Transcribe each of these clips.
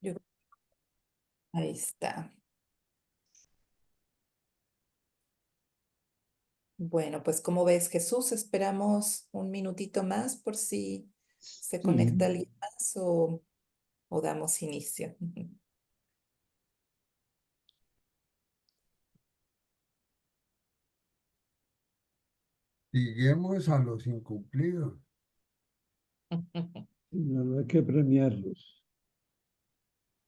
Yo- ahí está. Bueno, pues como ves, Jesús, esperamos un minutito más por si se conecta Sí, alguien más o damos inicio. lleguemos a los incumplidos. No hay que premiarlos.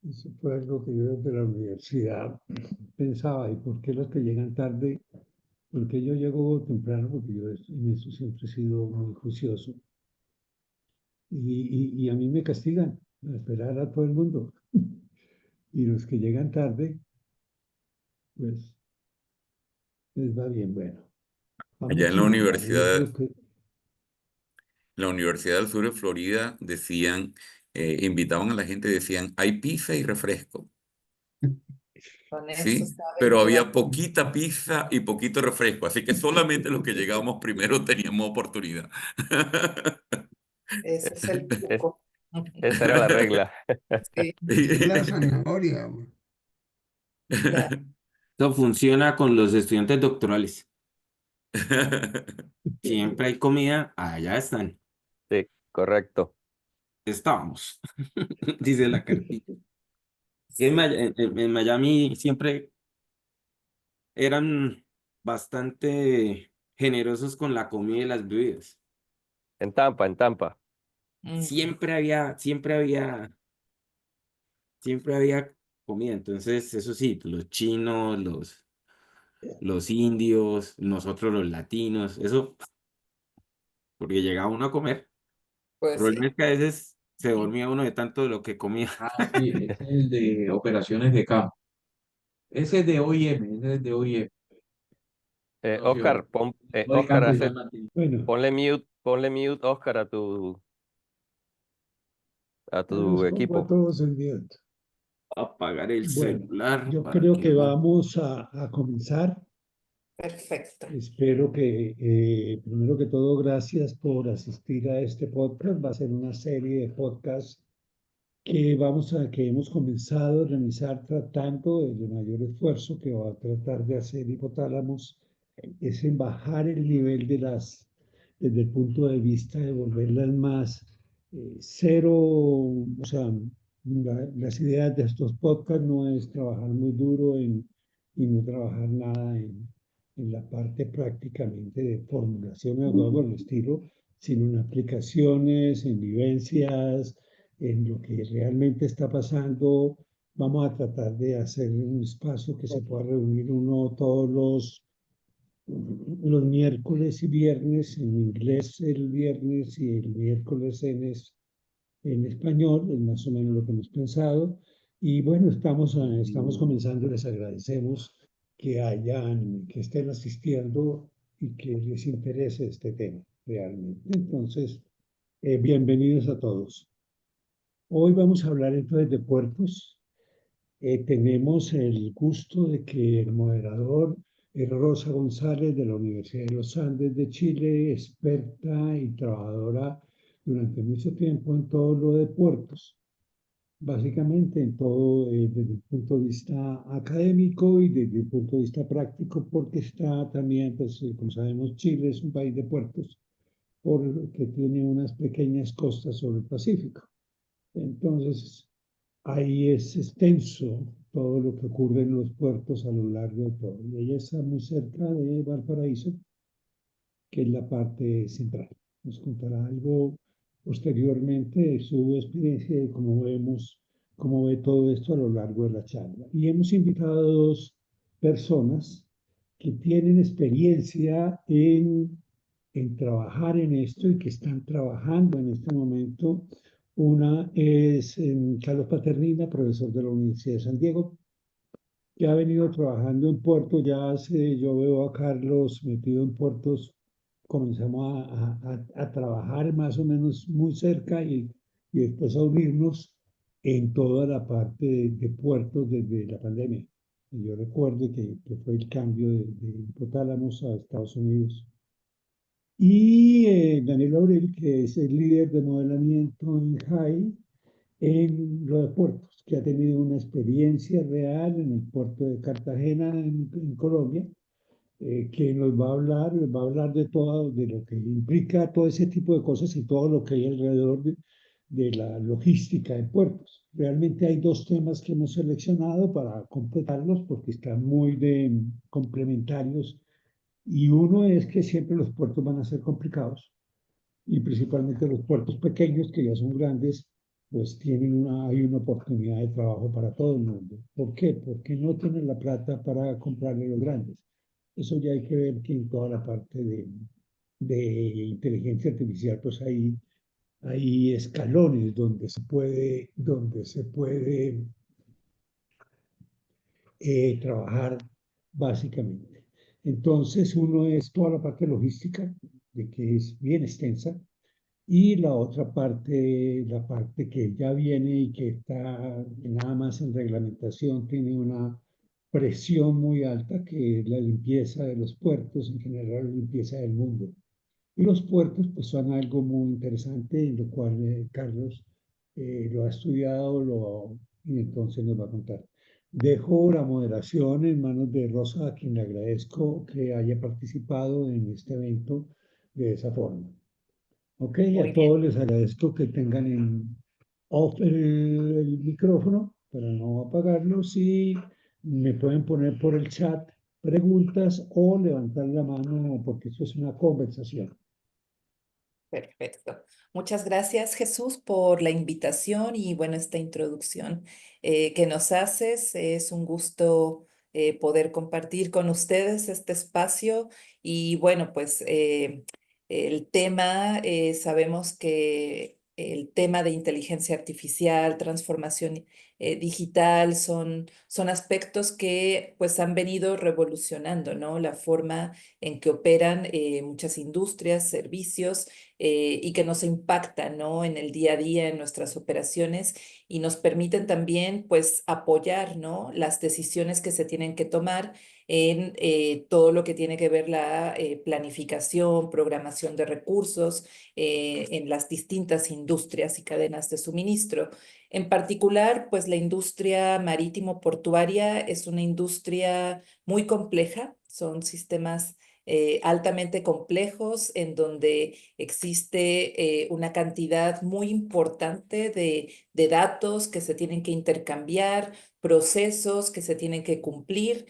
Eso fue algo que yo desde la universidad pensaba, ¿y por qué los que llegan tarde? Porque yo llego temprano, porque yo en eso siempre he sido muy juicioso. Y a mí me castigan a esperar a todo el mundo. Y los que llegan tarde, pues les va bien. Bueno, Allá vamos a hablar. Yo creo que en la Universidad del Sur de Florida decían, invitaban a la gente y decían, hay pizza y refresco, Con eso ¿sí? saben Pero que va. había poquita pizza y poquito refresco, así que solamente los que llegábamos primero teníamos oportunidad. Ese es el Es- truco. esa era la regla. Sí, Es la zanahoria, güey. claro. Esto funciona con los estudiantes doctorales. Siempre hay comida, allá están. Sí, correcto. Estábamos, dice la cartita. En, Sí, En Miami siempre eran bastante generosos con la comida y las bebidas. En Tampa, en Tampa. ujú, Siempre había comida. Entonces, eso sí, los chinos, los indios, nosotros los latinos, eso, porque llegaba uno a comer. El pues problema sí. es que a veces se dormía uno de tanto de lo que comía. Ah, sí, ese es el de operaciones de campo. Ese es de OIM, ese es de OIM. Oscar, No Oscar, descansa y no hay mantenimiento. bueno, ponle mute, Oscar, a ya tu los pongo a equipo. todos en mute. Apagar el Bueno, celular yo para creo que que no. vamos a comenzar. Perfecto. Espero que, primero que todo, gracias por asistir a este podcast. Va a ser una serie de podcasts que hemos comenzado a realizar tratando el mayor esfuerzo que va a tratar de hacer Hipotálamos es en bajar el nivel desde el punto de vista de volverlas más cero, o sea, las ideas de estos podcasts no es trabajar muy duro y no trabajar nada en la parte prácticamente de formulación o algo por el estilo, sino en aplicaciones, en vivencias, en lo que realmente está pasando. Vamos a tratar de hacer un espacio que se pueda reunir uno todos los miércoles y viernes, en inglés el viernes y el miércoles en español, es más o menos lo que hemos pensado. Y bueno, estamos comenzando, les agradecemos que estén asistiendo y que les interese este tema realmente. Entonces, bienvenidos a todos. Hoy vamos a hablar entonces de puertos. Tenemos el gusto de que el moderador es Rosa González de la Universidad de los Andes de Chile, experta y trabajadora durante mucho tiempo en todo lo de puertos, básicamente en todo desde el punto de vista académico y desde el punto de vista práctico, porque está también, pues como sabemos, Chile es un país de puertos, porque tiene unas pequeñas costas sobre el Pacífico. Entonces, ahí es extenso todo lo que ocurre en los puertos a lo largo de todo. Y ella está muy cerca de Valparaíso, que es la parte central. Nos contará algo posteriormente de su experiencia y cómo ve todo esto a lo largo de la charla. Y hemos invitado a dos personas que tienen experiencia en trabajar en esto y que están trabajando en este momento. Una es Carlos Paternina, profesor de la Universidad de San Diego, que ha venido trabajando en puertos. Yo veo a Carlos metido en puertos, comenzamos a trabajar más o menos muy cerca y después a unirnos en toda la parte de puertos desde la pandemia. Y yo recuerdo que fue el cambio de Hipotálamos a Estados Unidos. Y Daniel Aurel, que es el líder de modelamiento en JAI, en lo de puertos, que ha tenido una experiencia real en el puerto de Cartagena en Colombia, que nos va a hablar de todo, de lo que implica todo ese tipo de cosas y todo lo que hay alrededor de la logística en puertos. Realmente hay dos temas que hemos seleccionado para completarlos porque están muy complementarios, y uno es que siempre los puertos van a ser complicados, y principalmente los puertos pequeños, que ya son grandes, pues hay una oportunidad de trabajo para todo el mundo. ¿Por qué? Porque no tienen la plata para comprarle los grandes. Eso ya hay que ver que en toda la parte de inteligencia artificial, pues hay escalones donde se puede trabajar básicamente. Entonces, uno es toda la parte logística, de que es bien extensa, y la otra parte, la parte que ya viene y que está nada más en reglamentación, tiene una presión muy alta, que es la limpieza de los puertos, en general la limpieza del mundo. Y los puertos pues son algo muy interesante, en lo cual Carlos lo ha estudiado y entonces nos va a contar. Dejo la moderación en manos de Rosa, a quien le agradezco que haya participado en este evento de esa forma. Ok, Muy a bien. todos les agradezco que tengan en off el micrófono para no apagarlo. Si me pueden poner por el chat preguntas o levantar la mano, porque esto es una conversación. Perfecto. Muchas gracias, Jesús, por la invitación y bueno, esta introducción que nos haces. Es un gusto poder compartir con ustedes este espacio y bueno, pues el tema, sabemos que el tema de inteligencia artificial, transformación digital son aspectos que pues han venido revolucionando, ¿no? La forma en que operan muchas industrias, servicios y que nos impactan, ¿no? En el día a día, en nuestras operaciones y nos permiten también, pues, apoyar, ¿no? Las decisiones que se tienen que tomar en todo lo que tiene que ver la planificación, programación de recursos en las distintas industrias y cadenas de suministro. En particular, pues la industria marítimo-portuaria es una industria muy compleja, son sistemas altamente complejos en donde existe una cantidad muy importante de datos que se tienen que intercambiar, procesos que se tienen que cumplir,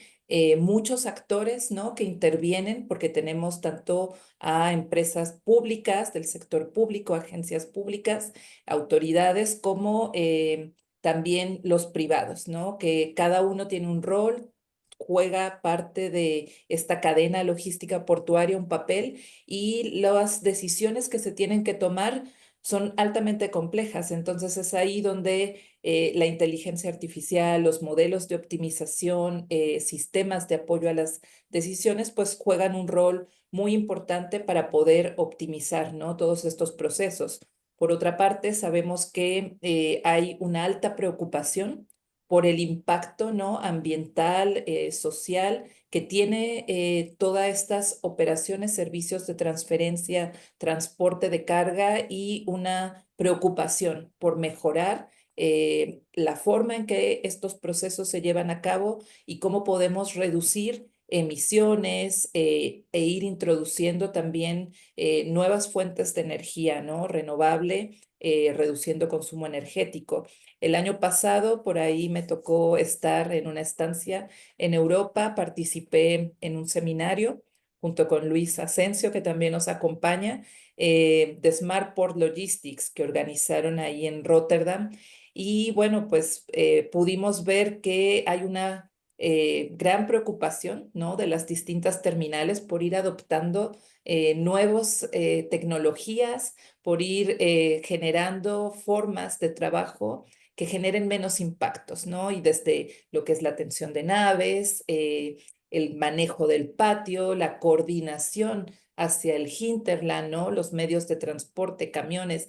muchos actores, ¿no? Que intervienen porque tenemos tanto a empresas públicas del sector público, agencias públicas, autoridades, como también los privados, ¿no? Que cada uno tiene un rol, juega parte de esta cadena logística portuaria un papel y las decisiones que se tienen que tomar son altamente complejas. Entonces es ahí donde la inteligencia artificial, los modelos de optimización, sistemas de apoyo a las decisiones, pues juegan un rol muy importante para poder optimizar, ¿no? Todos estos procesos. Por otra parte, sabemos que hay una alta preocupación por el impacto, ¿no? Ambiental, social, que tiene todas estas operaciones, servicios de transferencia, transporte de carga y una preocupación por mejorar la forma en que estos procesos se llevan a cabo y cómo podemos reducir emisiones e ir introduciendo también nuevas fuentes de energía, ¿no? Renovable, reduciendo consumo energético. El año pasado, por ahí me tocó estar en una estancia en Europa, participé en un seminario junto con Luis Asensio, que también nos acompaña, de Smart Port Logistics, que organizaron ahí en Rotterdam. Y bueno, pues pudimos ver que hay una gran preocupación, ¿no? De las distintas terminales por ir adoptando nuevas tecnologías, por ir generando formas de trabajo que generen menos impactos, ¿no? Y desde lo que es la atención de naves, el manejo del patio, la coordinación hacia el hinterland, ¿no? Los medios de transporte, camiones,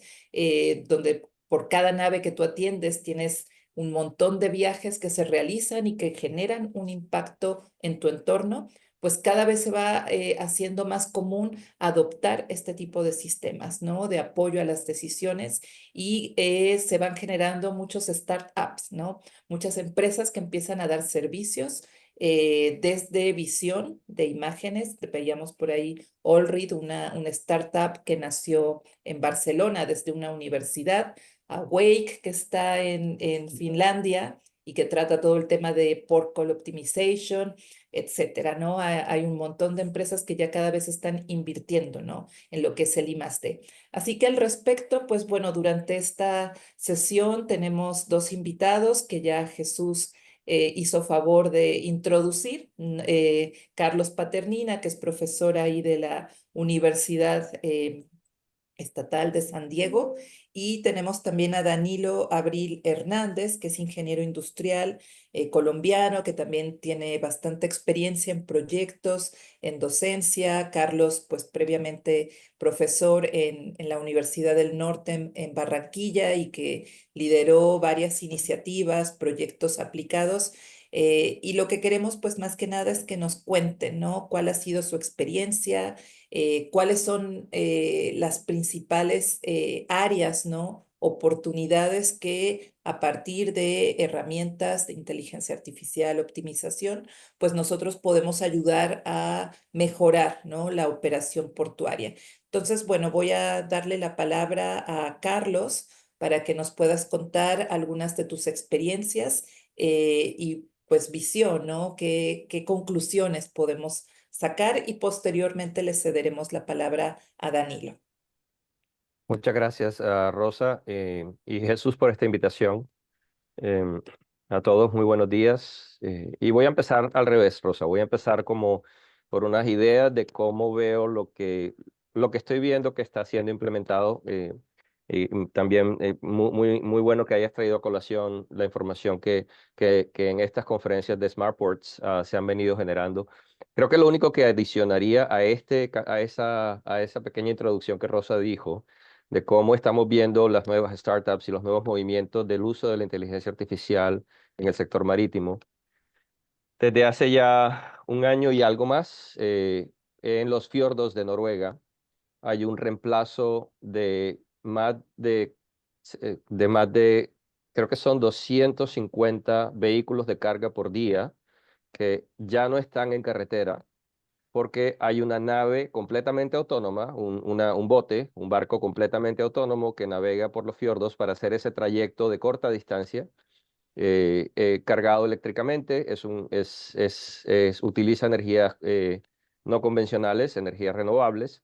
donde por cada nave que tú atiendes tienes un montón de viajes que se realizan y que generan un impacto en tu entorno, pues cada vez se va haciendo más común adoptar este tipo de sistemas, ¿no? De apoyo a las decisiones y se van generando muchos startups, ¿no? Muchas empresas que empiezan a dar servicios desde visión de imágenes. Veíamos por ahí Allread, una startup que nació en Barcelona desde una universidad, Awake, que está en Finlandia y que trata todo el tema de port call optimization, etcétera, ¿no? Hay un montón de empresas que ya cada vez están invirtiendo, ¿no? En lo que es el I+D. Así que al respecto, pues bueno, durante esta sesión tenemos dos invitados que ya Jesús hizo favor de introducir. Carlos Paternina, que es profesor ahí de la Universidad Estatal de San Diego, y tenemos también a Danilo Abril Hernández, que es ingeniero industrial colombiano, que también tiene bastante experiencia en proyectos, en docencia. Carlos, pues previamente profesor en la Universidad del Norte en Barranquilla y que lideró varias iniciativas, proyectos aplicados. Y lo que queremos, pues más que nada, es que nos cuenten, ¿no? ¿Cuál ha sido su experiencia? Cuáles son las principales áreas, ¿no? Oportunidades que a partir de herramientas de inteligencia artificial, optimización, pues nosotros podemos ayudar a mejorar, ¿no? La operación portuaria. Entonces, bueno, voy a darle la palabra a Carlos para que nos puedas contar algunas de tus experiencias y pues visión, ¿no? ¿Qué conclusiones podemos sacar? Y posteriormente le cederemos la palabra a Danilo. Muchas gracias a Rosa y Jesús por esta invitación. Em, a todos, muy buenos días. Y voy a empezar al revés, Rosa. Voy a empezar como por unas ideas de cómo veo lo que estoy viendo que está siendo implementado. Y también muy bueno que hayas traído a colación la información que en estas conferencias de Smartports se han venido generando. Creo que lo único que adicionaría a esa pequeña introducción que Rosa dijo, de cómo estamos viendo las nuevas startups y los nuevos movimientos del uso de la inteligencia artificial en el sector marítimo. Desde hace ya un año y algo más, en los fiordos de Noruega hay un reemplazo de creo que son 250 vehículos de carga por día que ya no están en carretera porque hay una nave completamente autónoma, un bote, un barco completamente autónomo que navega por los fiordos para hacer ese trayecto de corta distancia, cargado eléctricamente, utiliza energías no convencionales, energías renovables,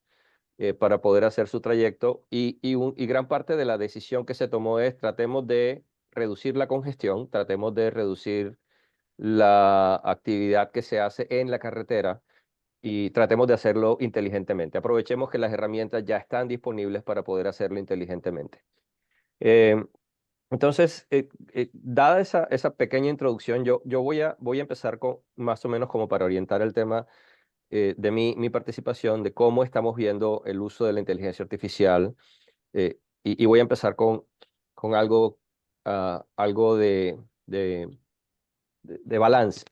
para poder hacer su trayecto y gran parte de la decisión que se tomó es tratemos de reducir la congestión, tratemos de reducir la actividad que se hace en la carretera y tratemos de hacerlo inteligentemente. Aprovechemos que las herramientas ya están disponibles para poder hacerlo inteligentemente. Eh, entonces, dada esa pequeña introducción, yo voy a empezar con más o menos como para orientar el tema de mi participación, de cómo estamos viendo el uso de la inteligencia artificial. Y voy a empezar con algo, algo de balance.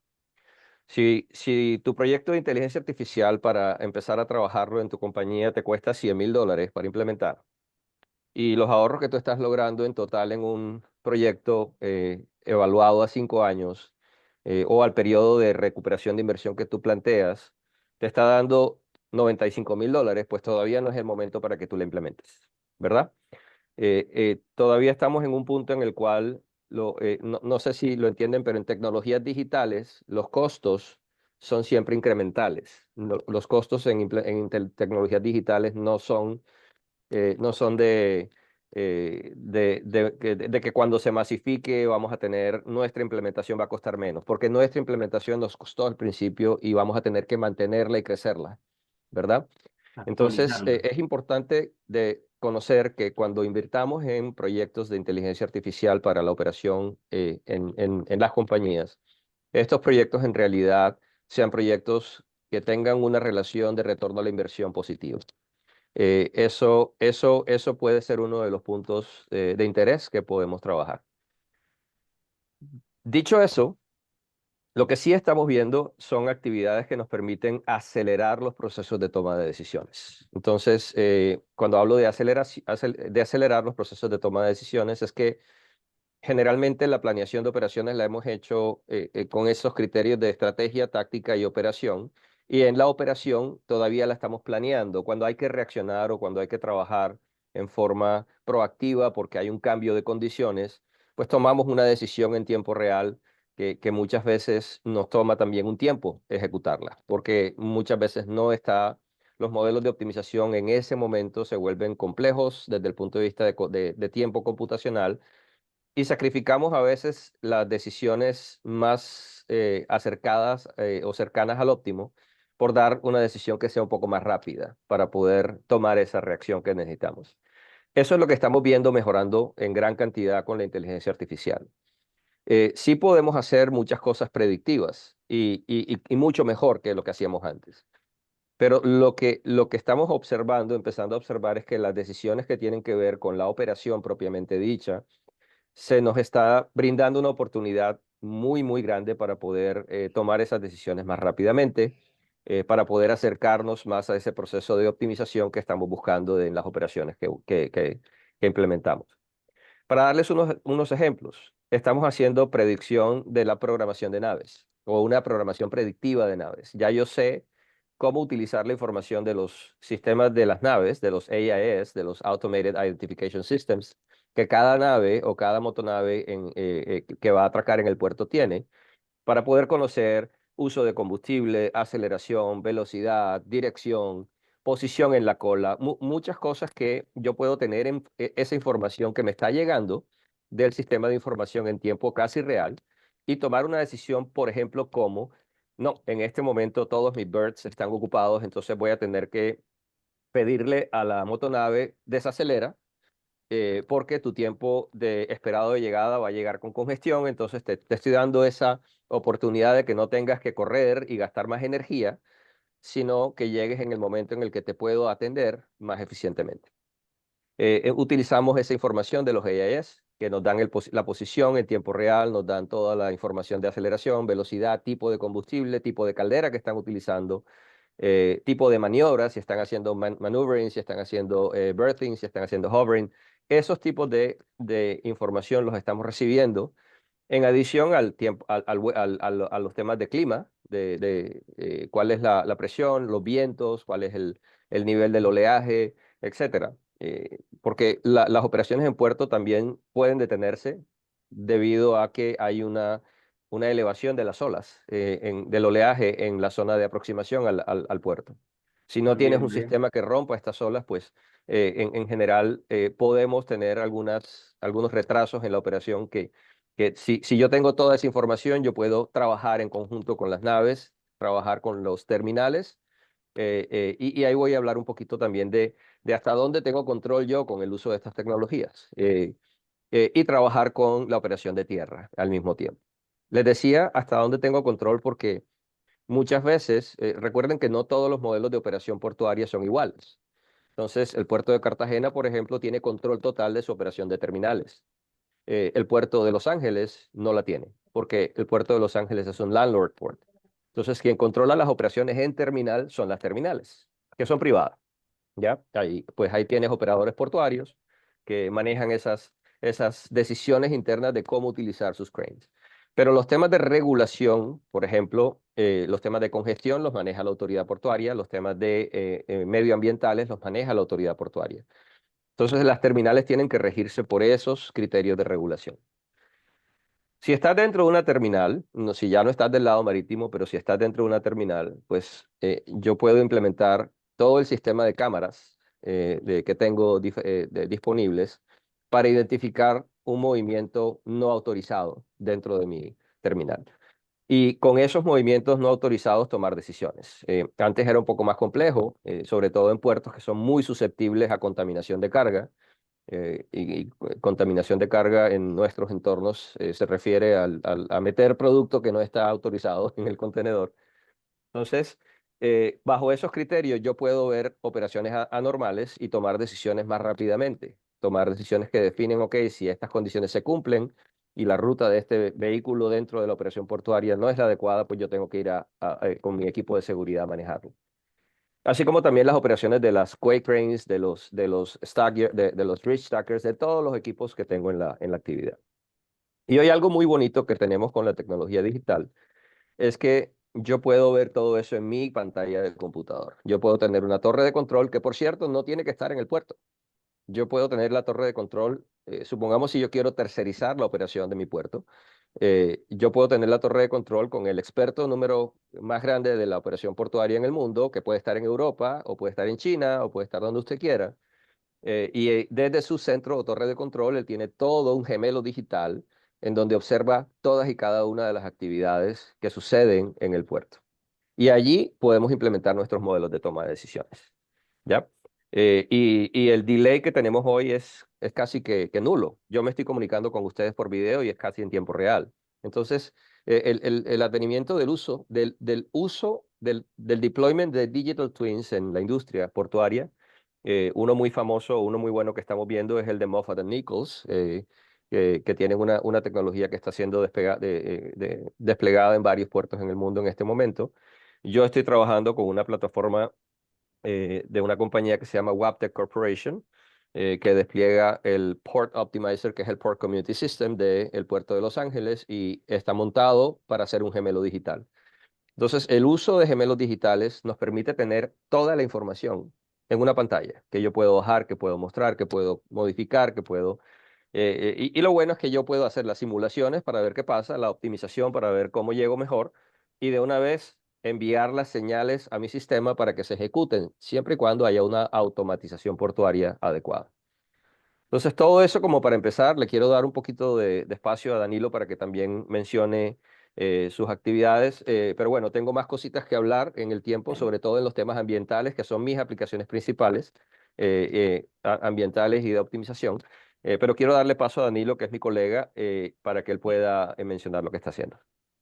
Si tu proyecto de inteligencia artificial para empezar a trabajarlo en tu compañía te cuesta $100,000 para implementar y los ahorros que tú estás logrando en total en un proyecto evaluado a 5 años o al periodo de recuperación de inversión que tú planteas, te está dando $95,000, pues todavía no es el momento para que tú lo implementes, ¿verdad? Todavía estamos en un punto en el cual, no sé si lo entienden, pero en tecnologías digitales los costos son siempre incrementales. Los costos en tecnologías digitales no son de que cuando se masifique vamos a tener, nuestra implementación va a costar menos, porque nuestra implementación nos costó al principio y vamos a tener que mantenerla y crecerla, ¿verdad? Entonces, Actualizarla. es importante de conocer que cuando invirtamos en proyectos de inteligencia artificial para la operación en las compañías, estos proyectos en realidad sean proyectos que tengan una relación de retorno a la inversión positiva. Eso puede ser uno de los puntos de interés que podemos trabajar. Dicho eso, Lo que sí estamos viendo son actividades que nos permiten acelerar los procesos de toma de decisiones. Entonces, cuando hablo de acelerar los procesos de toma de decisiones, es que generalmente la planeación de operaciones la hemos hecho con esos criterios de estrategia, táctica y operación. Y en la operación todavía la estamos planeando. Cuando hay que reaccionar o cuando hay que trabajar en forma proactiva porque hay un cambio de condiciones, pues tomamos una decisión en tiempo real que muchas veces nos toma también un tiempo ejecutarla, porque muchas veces no está, los modelos de optimización en ese momento se vuelven complejos desde el punto de vista de tiempo computacional y sacrificamos a veces las decisiones más acercadas o cercanas al óptimo por dar una decisión que sea un poco más rápida para poder tomar esa reacción que necesitamos. Eso es lo que estamos viendo mejorando en gran cantidad con la inteligencia artificial. Sí podemos hacer muchas cosas predictivas y mucho mejor que lo que hacíamos antes. Pero lo que estamos observando, empezando a observar, es que las decisiones que tienen que ver con la operación propiamente dicha, se nos está brindando una oportunidad muy, muy grande para poder tomar esas decisiones más rápidamente, para poder acercarnos más a ese proceso de optimización que estamos buscando en las operaciones que implementamos. Para darles unos ejemplos, estamos haciendo predicción de la programación de naves o una programación predictiva de naves. Ya yo sé cómo utilizar la información de los sistemas de las naves, de los AIS, de los Automated Identification Systems, que cada nave o cada motonave que va a atracar en el puerto tiene, para poder conocer uso de combustible, aceleración, velocidad, dirección, posición en la cola, muchas cosas que yo puedo tener en esa información que me está llegando del sistema de información en tiempo casi real y tomar una decisión, por ejemplo, como, no, en este momento todos mis birds están ocupados, entonces voy a tener que pedirle a la motonave desacelera porque tu tiempo esperado de llegada va a llegar con congestión, entonces te estoy dando esa oportunidad de que no tengas que correr y gastar más energía, sino que llegues en el momento en el que te puedo atender más eficientemente. Utilizamos esa información de los AIS, que nos dan la posición en tiempo real, nos dan toda la información de aceleración, velocidad, tipo de combustible, tipo de caldera que están utilizando, tipo de maniobras, si están haciendo maneuvering, si están haciendo berthing, si están haciendo hovering. Esos tipos de información los estamos recibiendo en adición al tiempo, a los temas de clima, cuál es la presión, los vientos, cuál es el nivel del oleaje, etcétera. Porque las operaciones en puerto también pueden detenerse debido a que hay una elevación de las olas, del oleaje en la zona de aproximación al puerto. Si no tienes Bien, un bien. sistema que rompa estas olas, pues en general podemos tener algunos retrasos en la operación que si yo tengo toda esa información, yo puedo trabajar en conjunto con las naves, trabajar con los terminales, y ahí voy a hablar un poquito también de hasta dónde tengo control yo con el uso de estas tecnologías, y trabajar con la operación de tierra al mismo tiempo. Les decía hasta dónde tengo control porque muchas veces, recuerden que no todos los modelos de operación portuaria son iguales. Entonces, el puerto de Cartagena, por ejemplo, tiene control total de su operación de terminales. El puerto de Los Ángeles no la tiene, porque el puerto de Los Ángeles es un landlord port. Entonces, quien controla las operaciones en terminal son las terminales, que son privadas, ¿ya? Pues ahí tienes operadores portuarios que manejan esas decisiones internas de cómo utilizar sus cranes. Pero los temas de regulación, por ejemplo, los temas de congestión los maneja la autoridad portuaria, los temas de medioambientales los maneja la autoridad portuaria. Entonces, las terminales tienen que regirse por esos criterios de regulación. Si estás dentro de una terminal, si ya no estás del lado marítimo, pero si estás dentro de una terminal, pues yo puedo implementar todo el sistema de cámaras que tengo disponibles para identificar un movimiento no autorizado dentro de mi terminal. Y con esos movimientos no autorizados tomar decisiones. Antes era un poco más complejo, sobre todo en puertos que son muy susceptibles a contaminación de carga. Y contaminación de carga en nuestros entornos se refiere a meter producto que no está autorizado en el contenedor. Entonces, bajo esos criterios yo puedo ver operaciones anormales y tomar decisiones más rápidamente. Tomar decisiones que definen, ok, si estas condiciones se cumplen, y la ruta de este vehículo dentro de la operación portuaria no es la adecuada, pues yo tengo que ir con mi equipo de seguridad a manejarlo. Así como también las operaciones de las quay cranes, de los reach stackers, de todos los equipos que tengo en la actividad. Y hoy algo muy bonito que tenemos con la tecnología digital es que yo puedo ver todo eso en mi pantalla del computador. Yo puedo tener una torre de control que, por cierto, no tiene que estar en el puerto. Yo puedo tener la torre de control, supongamos si yo quiero tercerizar la operación de mi puerto, yo puedo tener la torre de control con el experto número más grande de la operación portuaria en el mundo, que puede estar en Europa, o puede estar en China, o puede estar donde usted quiera. Desde su centro o torre de control, él tiene todo un gemelo digital en donde observa todas y cada una de las actividades que suceden en el puerto. Y allí podemos implementar nuestros modelos de toma de decisiones. ¿Ya? Y el delay que tenemos hoy es casi que nulo. Yo me estoy comunicando con ustedes por video y es casi en tiempo real. Entonces, el advenimiento del deployment de digital twins en la industria portuaria, uno muy famoso, uno muy bueno que estamos viendo es el de Moffat Nichols, que tienen una tecnología que está siendo desplegada en varios puertos en el mundo en este momento. Yo estoy trabajando con una plataforma de una compañía que se llama Wabtec Corporation, que despliega el Port Optimizer, que es el Port Community System del puerto de Los Ángeles, y está montado para hacer un gemelo digital. Entonces, el uso de gemelos digitales nos permite tener toda la información en una pantalla, que yo puedo bajar, que puedo mostrar, que puedo modificar, que puedo... y lo bueno es que yo puedo hacer las simulaciones para ver qué pasa, la optimización para ver cómo llego mejor, y de una vez enviar las señales a mi sistema para que se ejecuten, siempre y cuando haya una automatización portuaria adecuada. Entonces, todo eso como para empezar, le quiero dar un poquito de espacio a Danilo para que también mencione sus actividades, pero bueno, tengo más cositas que hablar en el tiempo, sobre todo en los temas ambientales, que son mis aplicaciones principales, ambientales y de optimización, pero quiero darle paso a Danilo, que es mi colega, para que él pueda mencionar lo que está haciendo.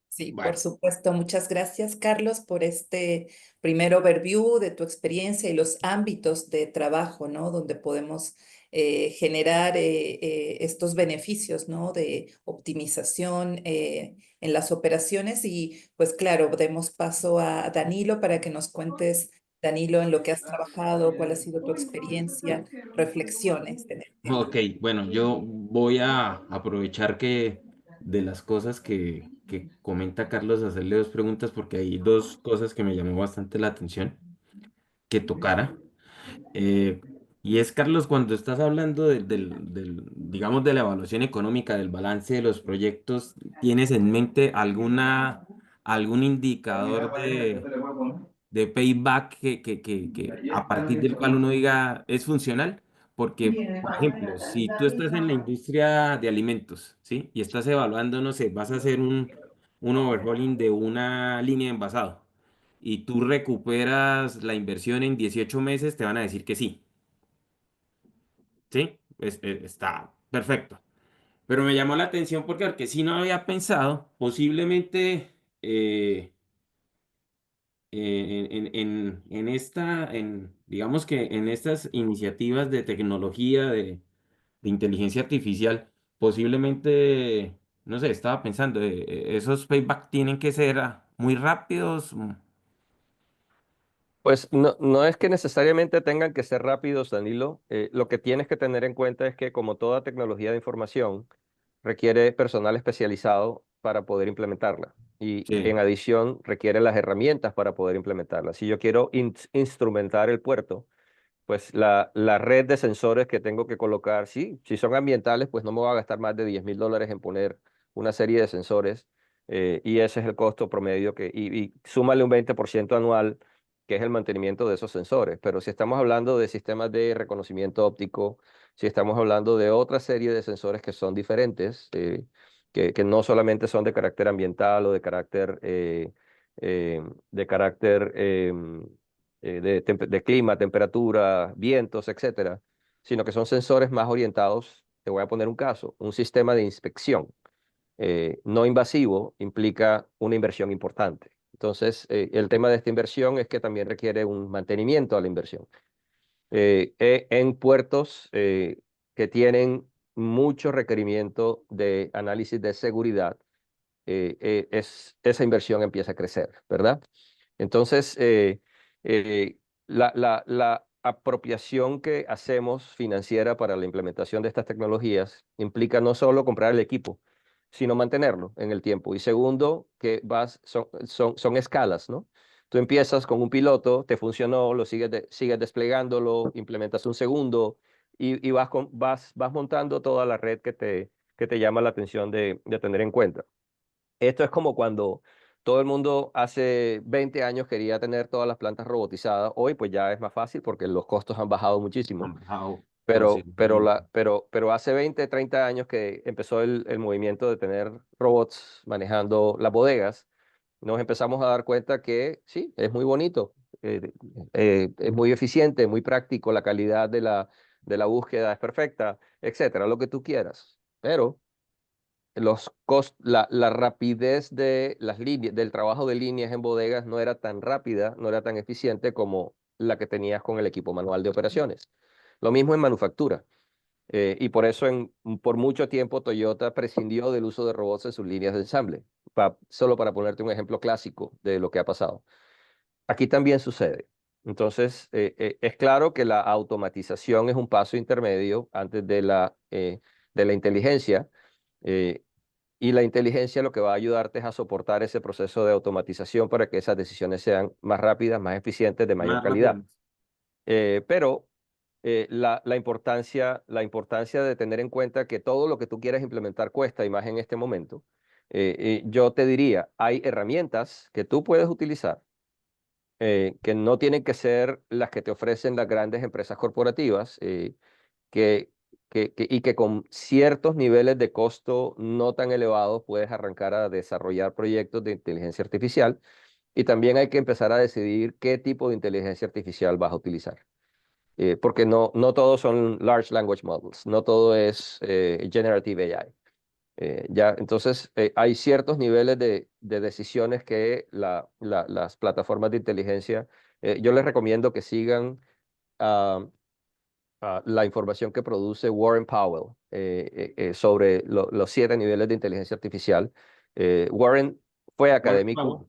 Sí, por Bueno, supuesto. Muchas gracias, Carlos, por este primer overview de tu experiencia y los ámbitos de trabajo, ¿no? Donde podemos generar estos beneficios, ¿no? De optimización en las operaciones. Y pues claro, demos paso a Danilo para que nos cuentes, Danilo, en lo que has trabajado, cuál ha sido tu experiencia, reflexiones en el tema. ok, bueno, yo voy a aprovechar que de las cosas que comenta Carlos, hacerle dos preguntas porque hay dos cosas que me llamó bastante la atención que tocara. Eh, y es, Carlos, cuando estás hablando digamos, de la evaluación económica, del balance de los proyectos, ¿tienes en mente algún indicador de payback que a partir del cual uno diga es funcional? Porque, por ejemplo, si tú estás en la industria de alimentos, ¿sí? Y estás evaluando, no sé, vas a hacer un overhauling de una línea de envasado y tú recuperas la inversión en 18 meses, te van a decir que sí, ¿sí? Está perfecto. Pero me llamó la atención porque sí no había pensado, posiblemente digamos que en estas iniciativas de tecnología, de inteligencia artificial, posiblemente, no sé, estaba pensando, esos payback tienen que ser muy rápidos. Pues no es que necesariamente tengan que ser rápidos, Danilo. Lo que tienes que tener en cuenta es que como toda tecnología de información, requiere personal especializado para poder implementarla. Y en Sí, adición, requiere las herramientas para poder implementarla. Si yo quiero instrumentar el puerto, pues la red de sensores que tengo que colocar, sí, si son ambientales, pues no me va a gastar más de $10,000 en poner una serie de sensores, y ese es el costo promedio y súmale un 20% anual, que es el mantenimiento de esos sensores. Pero si estamos hablando de sistemas de reconocimiento óptico, si estamos hablando de otra serie de sensores que son diferentes, que no solamente son de carácter ambiental o de carácter de clima, temperatura, vientos, etcétera, sino que son sensores más orientados. Te voy a poner un caso, un sistema de inspección no invasivo implica una inversión importante. Entonces, el tema de esta inversión es que también requiere un mantenimiento a la inversión. En puertos que tienen mucho requerimiento de análisis de seguridad, esa inversión empieza a crecer, ¿verdad? Entonces, la apropiación que hacemos financiera para la implementación de estas tecnologías implica no solo comprar el equipo, sino mantenerlo en el tiempo. Y segundo, que son escalas, ¿no? Tú empiezas con un piloto, te funcionó, lo sigues desplegándolo, implementas un segundo y vas montando toda la red que te llama la atención de tener en cuenta. Esto es como cuando todo el mundo hace 20 años quería tener todas las plantas robotizadas. Hoy pues ya es más fácil porque los costos han bajado muchísimo. Han bajado Pero, pero, considerablemente. pero hace 20, 30 años que empezó el movimiento de tener robots manejando las bodegas, nos empezamos a dar cuenta que sí, es muy bonito, es muy eficiente, muy práctico, la calidad de la búsqueda es perfecta, etcétera, lo que tú quieras. Pero la rapidez de las líneas, del trabajo de líneas en bodegas no era tan rápida, no era tan eficiente como la que tenías con el equipo manual de operaciones. Lo mismo en manufactura. Y por eso por mucho tiempo Toyota prescindió del uso de robots en sus líneas de ensamble, solo para ponerte un ejemplo clásico de lo que ha pasado. Aquí también sucede. Entonces, es claro que la automatización es un paso intermedio antes de la inteligencia. eh, y la inteligencia lo que va a ayudarte es a soportar ese proceso de automatización para que esas decisiones sean más rápidas, más eficientes, de mayor Más calidad. rápido. Pero la importancia de tener en cuenta que todo lo que tú quieras implementar cuesta, y más en este momento, yo te diría, hay herramientas que tú puedes utilizar que no tienen que ser las que te ofrecen las grandes empresas corporativas, que, y que con ciertos niveles de costo no tan elevados puedes arrancar a desarrollar proyectos de inteligencia artificial. Y también hay que empezar a decidir qué tipo de inteligencia artificial vas a utilizar. Porque no todos son large language models, no todo es generative AI. Entonces, hay ciertos niveles de decisiones que las plataformas de inteligencia, yo les recomiendo que sigan ah, la información que produce Warren Powell sobre los 7 niveles de inteligencia artificial. Warren fue Warren académico, Powell.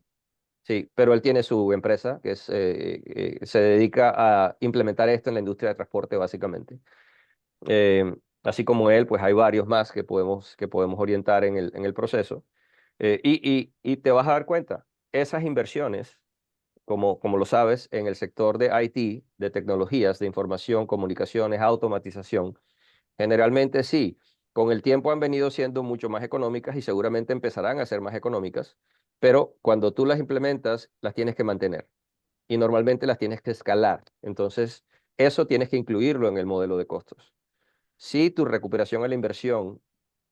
sí, pero él tiene su empresa que se dedica a implementar esto en la industria de transporte, básicamente. Así como él, pues hay varios más que podemos orientar en el proceso. Y te vas a dar cuenta, esas inversiones, como lo sabes, en el sector de IT, de tecnologías, de información, comunicaciones, automatización, generalmente sí, con el tiempo han venido siendo mucho más económicas y seguramente empezarán a ser más económicas, pero cuando tú las implementas, las tienes que mantener y normalmente las tienes que escalar. Entonces, eso tienes que incluirlo en el modelo de costos. Si tu recuperación a la inversión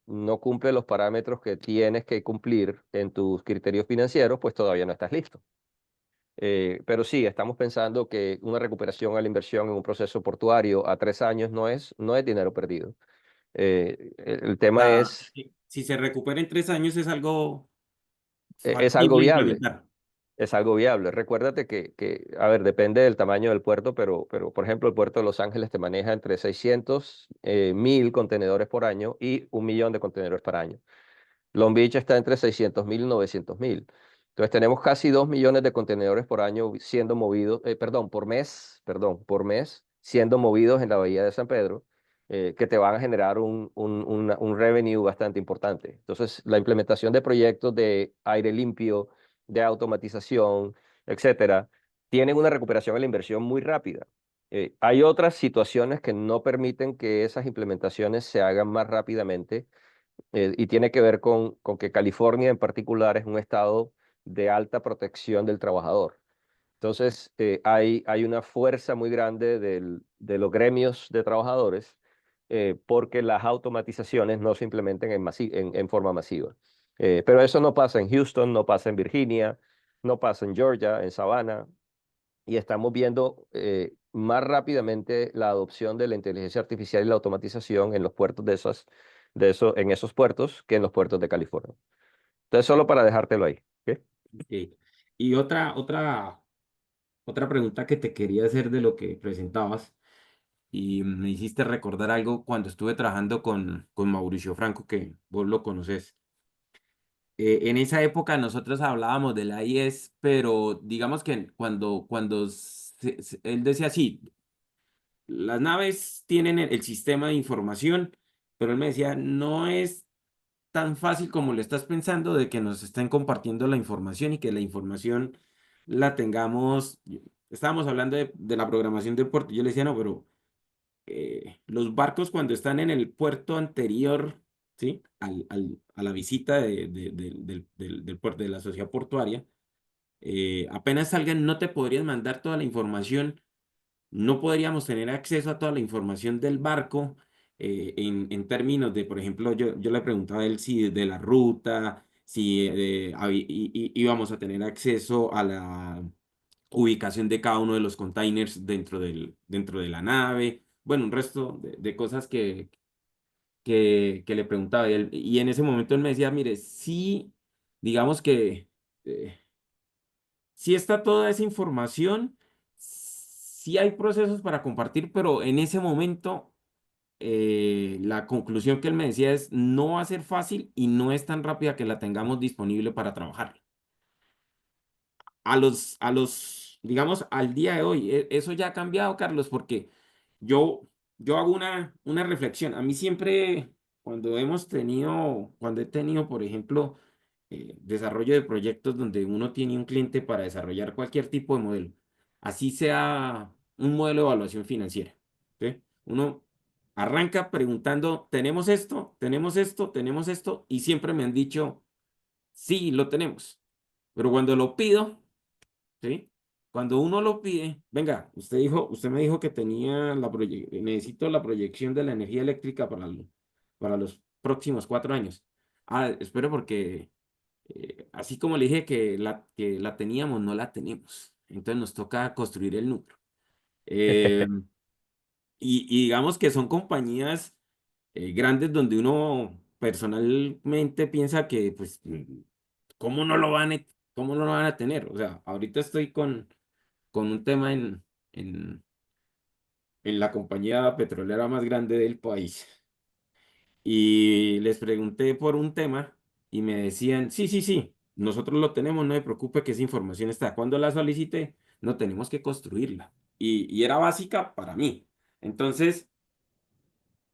no cumple los parámetros que tienes que cumplir en tus criterios financieros, pues todavía no estás listo. Pero sí, estamos pensando que una recuperación a la inversión en un proceso portuario a 3 años no es dinero perdido. El tema es, Si se recupera en 3 años es algo es algo factible de viable. implementar. Es algo viable. Recuérdate a ver, depende del tamaño del puerto, pero por ejemplo, el puerto de Los Ángeles te maneja entre 600,000 contenedores por año y 1 millón de contenedores por año. Long Beach está entre 600,000 y 900,000. Entonces tenemos casi 2 millones de contenedores por año siendo movidos, por mes, siendo movidos en la bahía de San Pedro, que te van a generar un revenue bastante importante. Entonces, la implementación de proyectos de aire limpio, de automatización, etcétera, tienen una recuperación de la inversión muy rápida. Hay otras situaciones que no permiten que esas implementaciones se hagan más rápidamente y tiene que ver con que California en particular es un estado de alta protección del trabajador. Entonces, hay una fuerza muy grande de los gremios de trabajadores porque las automatizaciones no se implementen en forma masiva. Pero eso no pasa en Houston, no pasa en Virginia, no pasa en Georgia, en Savannah, y estamos viendo más rápidamente la adopción de la inteligencia artificial y la automatización en los puertos en esos puertos que en los puertos de California. Entonces, solo para dejártelo ahí. ¿Ok? Ok. Y otra pregunta que te quería hacer de lo que presentabas y me hiciste recordar algo cuando estuve trabajando con Mauricio Franco, que vos lo conoces. En esa época nosotros hablábamos del AIS, pero digamos que cuando él decía así, las naves tienen el sistema de información, pero él me decía, no es tan fácil como lo estás pensando de que nos estén compartiendo la información y que la información la tengamos. Estábamos hablando de la programación del puerto. Yo le decía, no, pero los barcos cuando están en el puerto anterior, ¿sí? A la visita del puerto, de la sociedad portuaria, apenas salgan, no te podrían mandar toda la información, no podríamos tener acceso a toda la información del barco en términos de, por ejemplo, yo le preguntaba a él si de la ruta, si íbamos a tener acceso a la ubicación de cada uno de los containers dentro de la nave, bueno, un resto de cosas que le preguntaba. Y en ese momento él me decía, mire, sí, digamos que eh, sí está toda esa información, sí hay procesos para compartir, pero en ese momento la conclusión que él me decía es, no va a ser fácil y no es tan rápida que la tengamos disponible para trabajar. Digamos, al día de hoy, eso ya ha cambiado, Carlos, porque yo hago una reflexión. A mí siempre, cuando he tenido, por ejemplo, desarrollo de proyectos donde uno tiene un cliente para desarrollar cualquier tipo de modelo, así sea un modelo de evaluación financiera, ¿sí? Uno arranca preguntando, ¿tenemos esto? ¿Tenemos esto? ¿Tenemos esto? Y siempre me han dicho, sí, lo tenemos. Pero cuando lo pido, ¿sí? Cuando uno lo pide, venga, usted me dijo que necesito la proyección de la energía eléctrica para los próximos 4 años. Ah, espero porque así como le dije que la teníamos, no la tenemos. Entonces nos toca construir el número. Eh, y digamos que son compañías grandes donde uno personalmente piensa que, pues, ¿cómo no lo van a, cómo no lo van a tener? O sea, ahorita estoy con un tema en, en la compañía petrolera más grande del país. Y les pregunté por un tema y me decían, sí, sí, sí, nosotros lo tenemos, no se preocupe que esa información está. Cuando la solicité, no tenemos que construirla. Y era básica para mí. Entonces,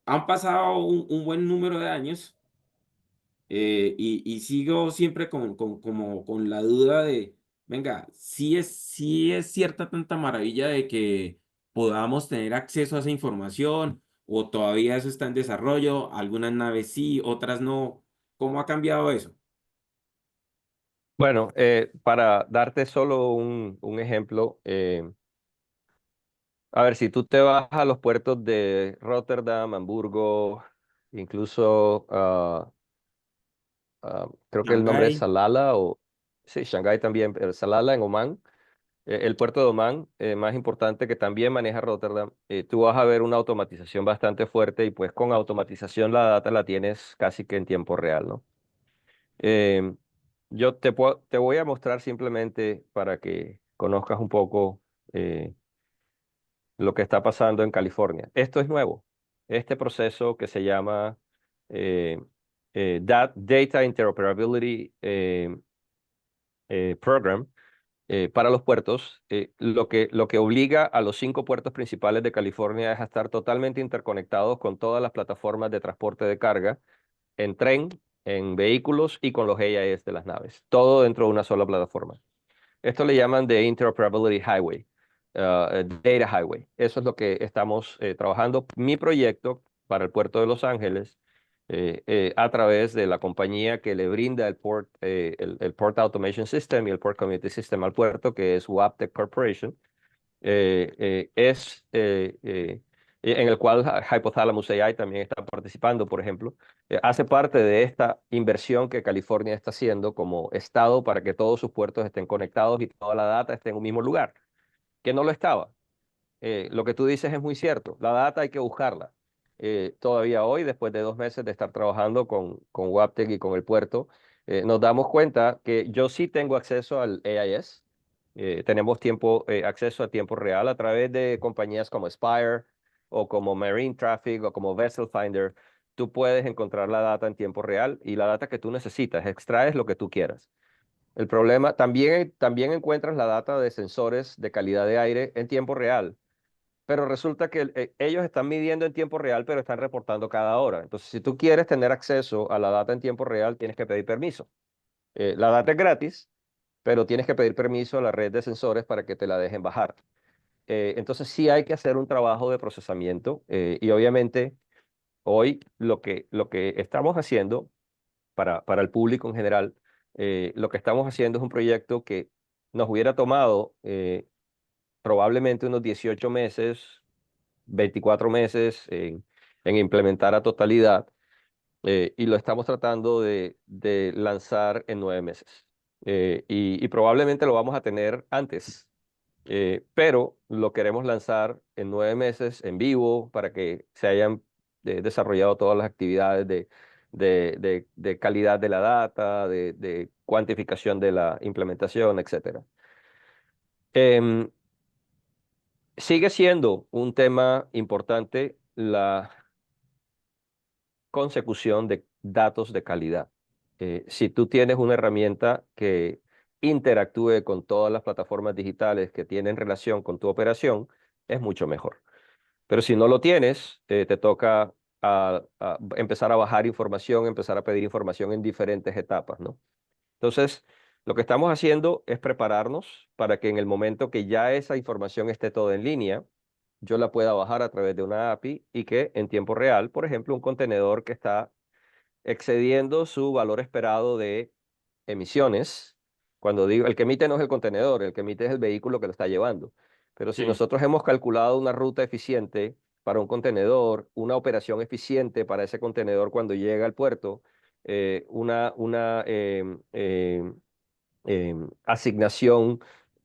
han pasado un buen número de años y sigo siempre con la duda de, venga, sí es cierta tanta maravilla de que podamos tener acceso a esa información o todavía eso está en desarrollo, algunas naves sí, otras no. ¿Cómo ha cambiado eso? Bueno, para darte solo un ejemplo, a ver, si tú te vas a los puertos de Rotterdam, Hamburgo, incluso creo que el nombre es Shanghái, Salalah o sí, Shanghái también, pero Salalah en Omán, el puerto de Omán más importante que también maneja Rotterdam, tú vas a ver una automatización bastante fuerte y pues con automatización la data la tienes casi que en tiempo real, ¿no? Em, yo te voy a mostrar simplemente para que conozcas un poco lo que está pasando en California. Esto es nuevo. Este proceso que se llama eh, Data Interoperability Program para los puertos, lo que obliga a los 5 puertos principales de California es a estar totalmente interconectados con todas las plataformas de transporte de carga en tren, en vehículos y con los AIS de las naves. Todo dentro de una sola plataforma. Esto le llaman de Interoperability Highway, Data Highway. Eso es lo que estamos trabajando. Mi proyecto para el puerto de Los Ángeles, a través de la compañía que le brinda el Port Automation System y el Port Community System al puerto, que es Waptec Corporation, en el cual Hypothalamus AI también está participando, por ejemplo, hace parte de esta inversión que California está haciendo como estado para que todos sus puertos estén conectados y toda la data esté en un mismo lugar, que no lo estaba. Lo que tú dices es muy cierto, la data hay que buscarla. Todavía hoy, después de 2 meses de estar trabajando con Waptec y con el puerto, nos damos cuenta que yo sí tengo acceso al AIS. Tenemos acceso a tiempo real a través de compañías como Spire, o como Marine Traffic o como Vessel Finder, tú puedes encontrar la data en tiempo real y la data que tú necesitas, extraes lo que tú quieras. El problema, también encuentras la data de sensores de calidad de aire en tiempo real, pero resulta que ellos están midiendo en tiempo real, pero están reportando cada hora. Entonces, si tú quieres tener acceso a la data en tiempo real, tienes que pedir permiso. La data es gratis, pero tienes que pedir permiso a la red de sensores para que te la dejen bajar. Entonces, sí hay que hacer un trabajo de procesamiento y obviamente hoy lo que estamos haciendo para el público en general, lo que estamos haciendo es un proyecto que nos hubiera tomado probablemente unos 18 meses, 24 meses en implementar a totalidad y lo estamos tratando de lanzar en 9 meses. Y probablemente lo vamos a tener antes, pero lo queremos lanzar en 9 meses en vivo para que se hayan desarrollado todas las actividades de calidad de la data, de cuantificación de la implementación, etcétera. Em, Sigue siendo un tema importante la consecución de datos de calidad. Si tú tienes una herramienta que interactúe con todas las plataformas digitales que tienen relación con tu operación, es mucho mejor. Pero si no lo tienes, te toca empezar a bajar información, empezar a pedir información en diferentes etapas, ¿no? Entonces, lo que estamos haciendo es prepararnos para que en el momento que ya esa información esté toda en línea, yo la pueda bajar a través de una API y que en tiempo real, por ejemplo, un contenedor que está excediendo su valor esperado de emisiones. Cuando digo, el que emite no es el contenedor, el que emite es el vehículo que lo está llevando. Pero si Sí. nosotros hemos calculado una ruta eficiente para un contenedor, una operación eficiente para ese contenedor cuando llega al puerto, una asignación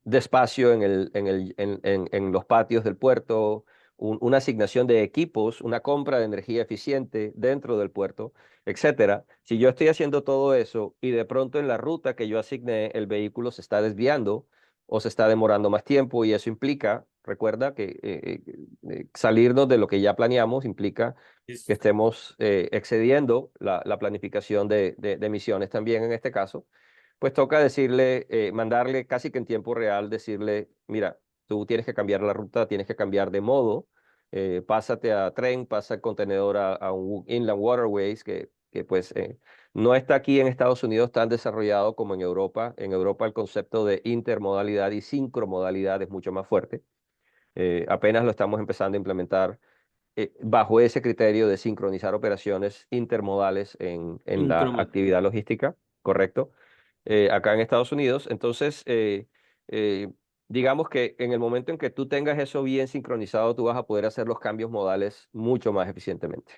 de espacio en los patios del puerto, una asignación de equipos, una compra de energía eficiente dentro del puerto, etcétera. Si yo estoy haciendo todo eso y de pronto en la ruta que yo asigné el vehículo se está desviando o se está demorando más tiempo y eso implica, recuerda que salirnos de lo que ya planeamos implica que Es- estemos excediendo la planificación de emisiones también en este caso, pues toca decirle, mandarle casi que en tiempo real, decirle, mira, tú tienes que cambiar la ruta, tienes que cambiar de modo, pásate a tren, pasa el contenedor a un inland waterways que pues no está aquí en Estados Unidos tan desarrollado como en Europa. En Europa el concepto de intermodalidad y sincromodalidad es mucho más fuerte. Apenas lo estamos empezando a implementar bajo ese criterio de sincronizar operaciones intermodales en la Incroma- actividad logística, ¿correcto? Acá en Estados Unidos. Entonces, eh, digamos que en el momento en que tú tengas eso bien sincronizado, tú vas a poder hacer los cambios modales mucho más eficientemente.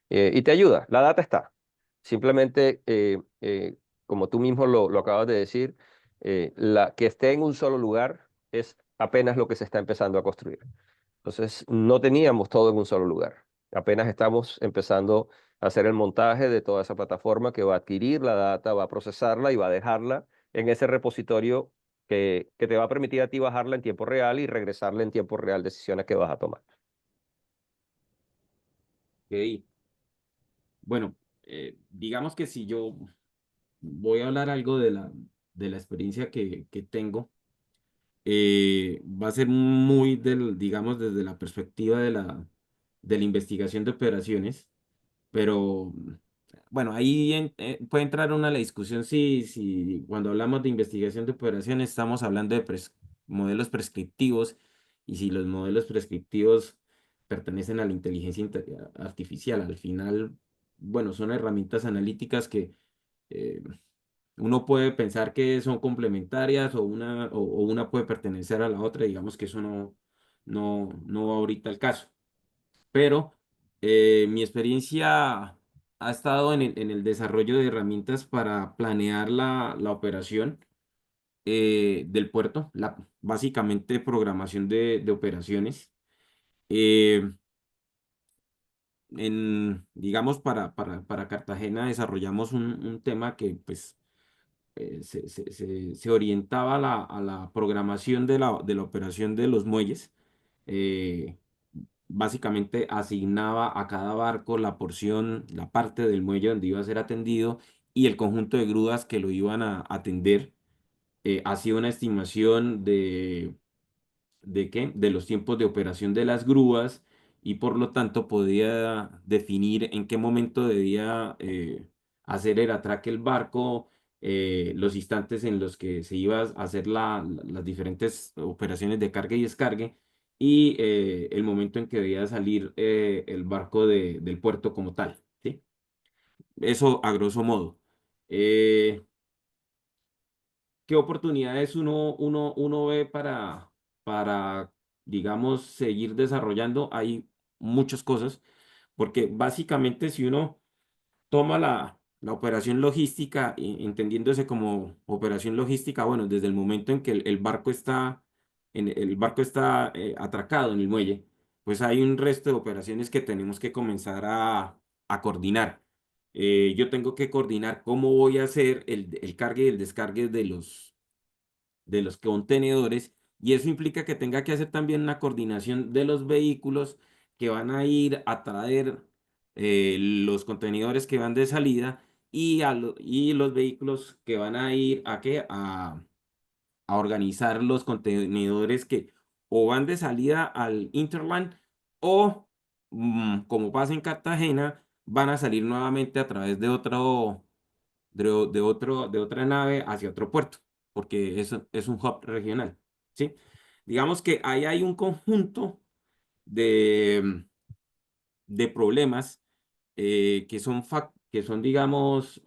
Y te ayuda, la data está. Simplemente, como tú mismo lo acabas de decir, la que esté en un solo lugar es apenas lo que se está empezando a construir. Entonces, no teníamos todo en un solo lugar. Apenas estamos empezando a hacer el montaje de toda esa plataforma que va a adquirir la data, va a procesarla y va a dejarla en ese repositorio que te va a permitir a ti bajarla en tiempo real y regresarle en tiempo real decisiones que vas a tomar. ok. Bueno, digamos que si yo voy a hablar algo de la experiencia que tengo, va a ser muy digamos, desde la perspectiva de la investigación de operaciones, pero bueno, ahí puede entrar una la discusión si cuando hablamos de investigación de operaciones estamos hablando de modelos prescriptivos y si los modelos prescriptivos pertenecen a la inteligencia artificial. Al final, bueno, son herramientas analíticas que eh, uno puede pensar que son complementarias o una puede pertenecer a la otra, digamos que eso no va ahorita al caso. Pero mi experiencia ha estado en el desarrollo de herramientas para planear la operación del puerto, básicamente programación de operaciones. Eh, digamos, para Cartagena desarrollamos un tema que pues se orientaba a a la programación de la operación de los muelles. Eh, básicamente asignaba a cada barco la porción, la parte del muelle donde iba a ser atendido y el conjunto de grúas que lo iban a atender. Hacía una estimación ¿de qué? De los tiempos de operación de las grúas y por lo tanto podía definir en qué momento debía hacer el atraque el barco, los instantes en los que se iba a hacer las diferentes operaciones de carga y descargue y el momento en que debía salir el barco del puerto como tal, ¿sí? Eso a grosso modo. ¿Qué oportunidades uno ve para, digamos, seguir desarrollando? Hay muchas cosas, porque básicamente si uno toma la operación logística, entendiéndose como operación logística, bueno, desde el momento en que el barco está, el barco está atracado en el muelle, pues hay un resto de operaciones que tenemos que comenzar a coordinar. Yo tengo que coordinar cómo voy a hacer el cargue y el descargue de los contenedores y eso implica que tenga que hacer también una coordinación de los vehículos que van a ir a traer los contenedores que van de salida y los vehículos que van a ir a, ¿qué? A organizar los contenedores que o van de salida al Interland o, como pasa en Cartagena, van a salir nuevamente a través de otra nave hacia otro puerto, porque eso es un hub regional, ¿sí? Digamos que ahí hay un conjunto de problemas que son, digamos,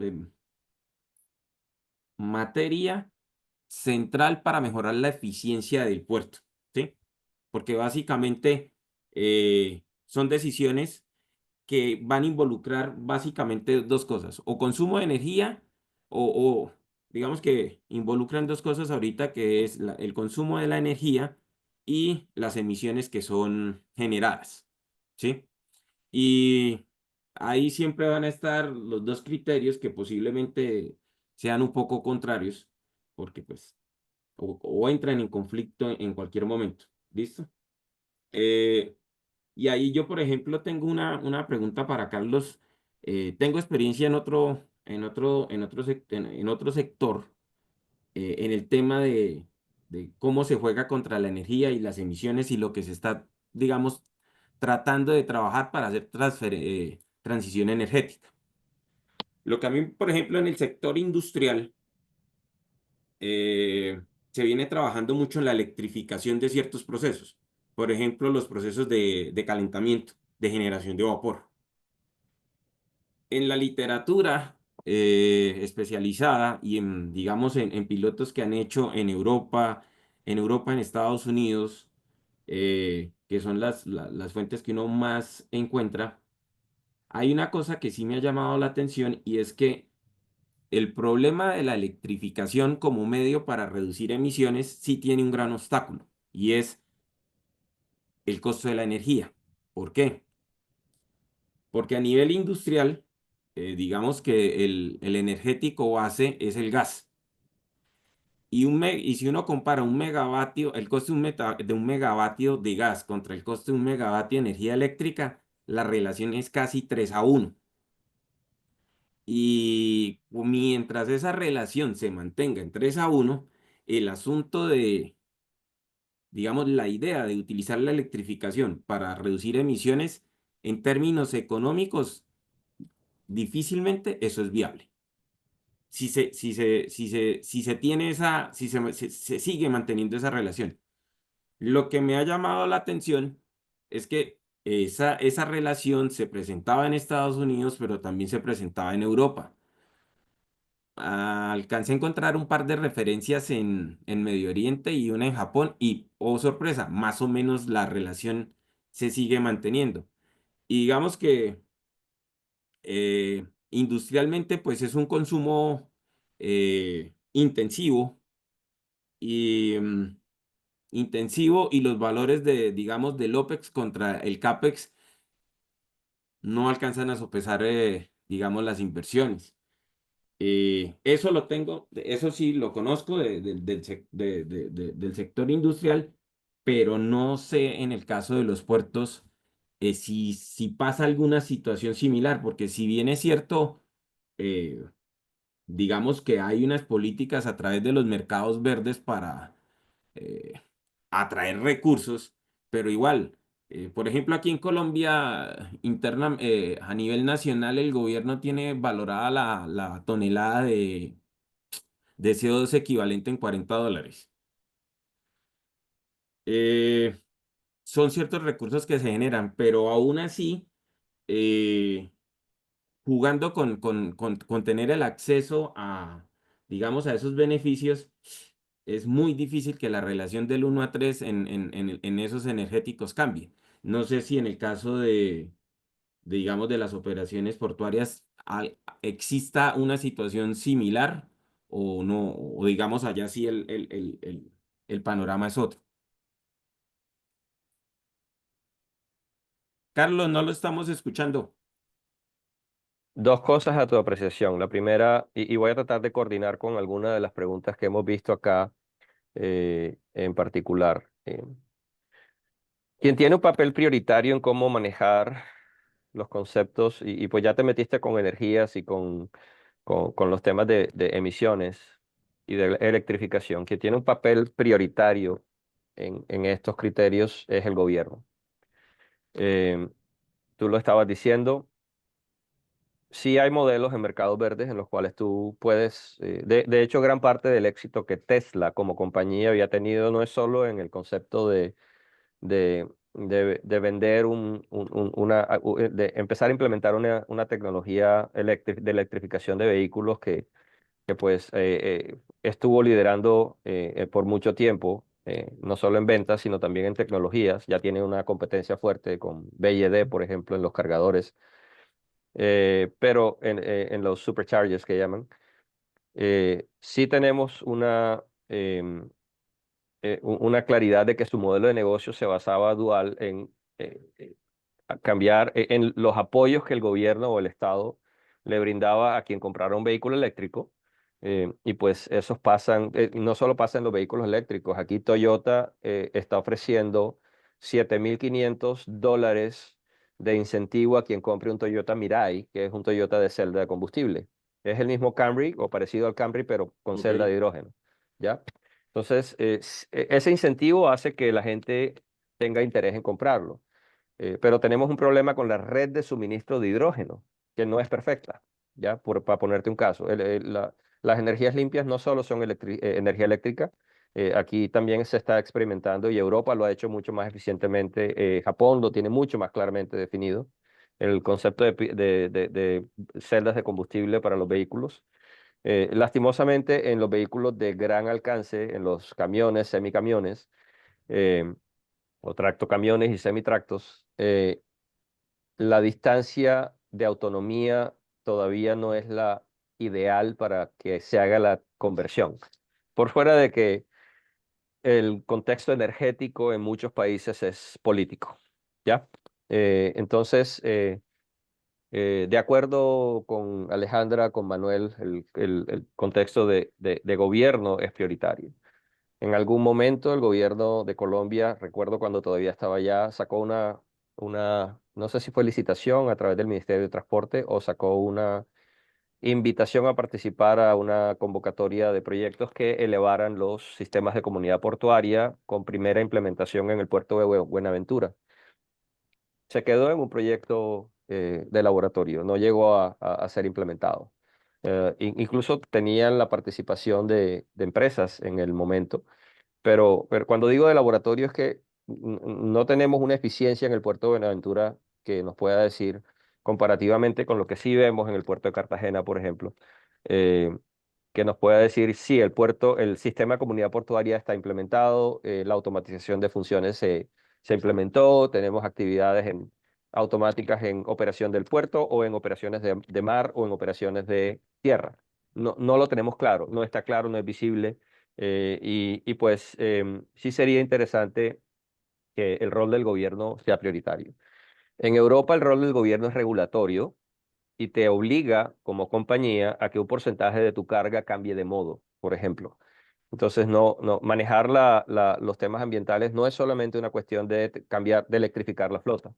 materia central para mejorar la eficiencia del puerto, ¿sí? Porque básicamente son decisiones que van a involucrar básicamente dos cosas, o consumo de energía o digamos que involucran dos cosas ahorita, que es el consumo de la energía y las emisiones que son generadas, ¿sí? Y ahí siempre van a estar los dos criterios que posiblemente sean un poco contrarios, porque pues o entran en conflicto en cualquier momento, ¿listo? Eh, y ahí yo, por ejemplo, tengo una pregunta para Carlos. Tengo experiencia en otro sector, en el tema de cómo se juega contra la energía y las emisiones y lo que se está, digamos, tratando de trabajar para hacer transición energética. Lo que a mí, por ejemplo, en el sector industrial, se viene trabajando mucho en la electrificación de ciertos procesos. Por ejemplo, los procesos de calentamiento, de generación de vapor. En la literatura especializada y digamos, en pilotos que han hecho en Estados Unidos, que son las fuentes que uno más encuentra, hay una cosa que sí me ha llamado la atención y es que el problema de la electrificación como medio para reducir emisiones sí tiene un gran obstáculo y es el costo de la energía. ¿Por qué? Porque a nivel industrial, digamos que el energético base es el gas. Y si uno compara un megavatio, el costo de un megavatio de gas contra el costo de un megavatio de energía eléctrica, la relación es casi 3 a 1. Y mientras esa relación se mantenga en 3 a 1, el asunto digamos, la idea de utilizar la electrificación para reducir emisiones en términos económicos, difícilmente eso es viable. Si se tiene si se sigue manteniendo esa relación. Lo que me ha llamado la atención es que esa relación se presentaba en Estados Unidos, pero también se presentaba en Europa. Alcancé a encontrar un par de referencias en Medio Oriente y una en Japón y, oh sorpresa, más o menos la relación se sigue manteniendo. Y digamos que industrialmente pues es un consumo intensivo y los valores digamos, del OPEX contra el CAPEX no alcanzan a sopesar, digamos, las inversiones. Eso lo tengo, eso sí lo conozco del sector industrial, pero no sé en el caso de los puertos si pasa alguna situación similar, porque si bien es cierto, eh, digamos que hay unas políticas a través de los mercados verdes para eh, atraer recursos, pero igual, por ejemplo, aquí en Colombia, a nivel nacional, el gobierno tiene valorada la tonelada de CO2 equivalente en $40. Eh, Son ciertos recursos que se generan, pero aún así, eh, jugando con tener el acceso a, digamos, a esos beneficios, es muy difícil que la relación del 1 a 3 en esos energéticos cambie. No sé si en el caso digamos, de las operaciones portuarias exista una situación similar o no, o digamos allá sí el panorama es otro. Carlos, no lo estamos escuchando. Dos cosas a tu apreciación. La primera, y voy a tratar de coordinar con alguna de las preguntas que hemos visto acá en particular. Quien tiene un papel prioritario en cómo manejar los conceptos, y pues ya te metiste con energías y con los temas de emisiones y de electrificación, quien tiene un papel prioritario en estos criterios es el gobierno. Eh, Tú lo estabas diciendo. Sí hay modelos en mercados verdes en los cuales tú puedes, de hecho, gran parte del éxito que Tesla como compañía había tenido no es solo en el concepto de vender de empezar a implementar una tecnología de electrificación de vehículos que pues estuvo liderando por mucho tiempo, no solo en ventas, sino también en tecnologías. Ya tiene una competencia fuerte con BYD, por ejemplo, en los cargadores, pero en los superchargers que llaman, sí tenemos una claridad de que su modelo de negocio se basaba dual en a cambiar en los apoyos que el gobierno o el Estado le brindaba a quien comprara un vehículo eléctrico. Y pues esos pasan, no solo pasa en los vehículos eléctricos, aquí Toyota está ofreciendo $7.500 de incentivo a quien compre un Toyota Mirai, que es un Toyota de celda de combustible. Es el mismo Camry o parecido al Camry, pero con Ok. celda de hidrógeno. ¿Ya? Entonces, ese incentivo hace que la gente tenga interés en comprarlo. Pero tenemos un problema con la red de suministro de hidrógeno, que no es perfecta, ¿ya? Para ponerte un caso. Las energías limpias no solo son energía eléctrica, aquí también se está experimentando y Europa lo ha hecho mucho más eficientemente. Japón lo tiene mucho más claramente definido, el concepto de celdas de combustible para los vehículos. Lastimosamente, en los vehículos de gran alcance, en los camiones, semicamiones, eh, o tractocamiones y semitractos, la distancia de autonomía todavía no es la ideal para que se haga la conversión. Por fuera de que el contexto energético en muchos países es político, ¿ya? Entonces, de acuerdo con Alejandra, con Manuel, el contexto de gobierno es prioritario. En algún momento el gobierno de Colombia, recuerdo cuando todavía estaba allá, sacó no sé si fue licitación a través del Ministerio de Transporte o sacó una invitación a participar a una convocatoria de proyectos que elevaran los sistemas de comunidad portuaria con primera implementación en el puerto de Buenaventura. Se quedó en un proyecto de laboratorio, no llegó a ser implementado. Incluso tenían la participación de empresas en el momento, pero cuando digo de laboratorio es que no tenemos una eficiencia en el puerto de Buenaventura que nos pueda decir, comparativamente con lo que sí vemos en el puerto de Cartagena, por ejemplo, eh, que nos pueda decir si el sistema de comunidad portuaria está implementado, la automatización de funciones se implementó, tenemos actividades automáticas en operación del puerto o en operaciones de mar o en operaciones de tierra. No lo tenemos claro, no está claro, no es visible. Y pues sí sería interesante que el rol del gobierno sea prioritario. En Europa el rol del gobierno es regulatorio y te obliga como compañía a que un porcentaje de tu carga cambie de modo, por ejemplo. Entonces, manejar los temas ambientales no es solamente una cuestión de cambiar, de electrificar la flota,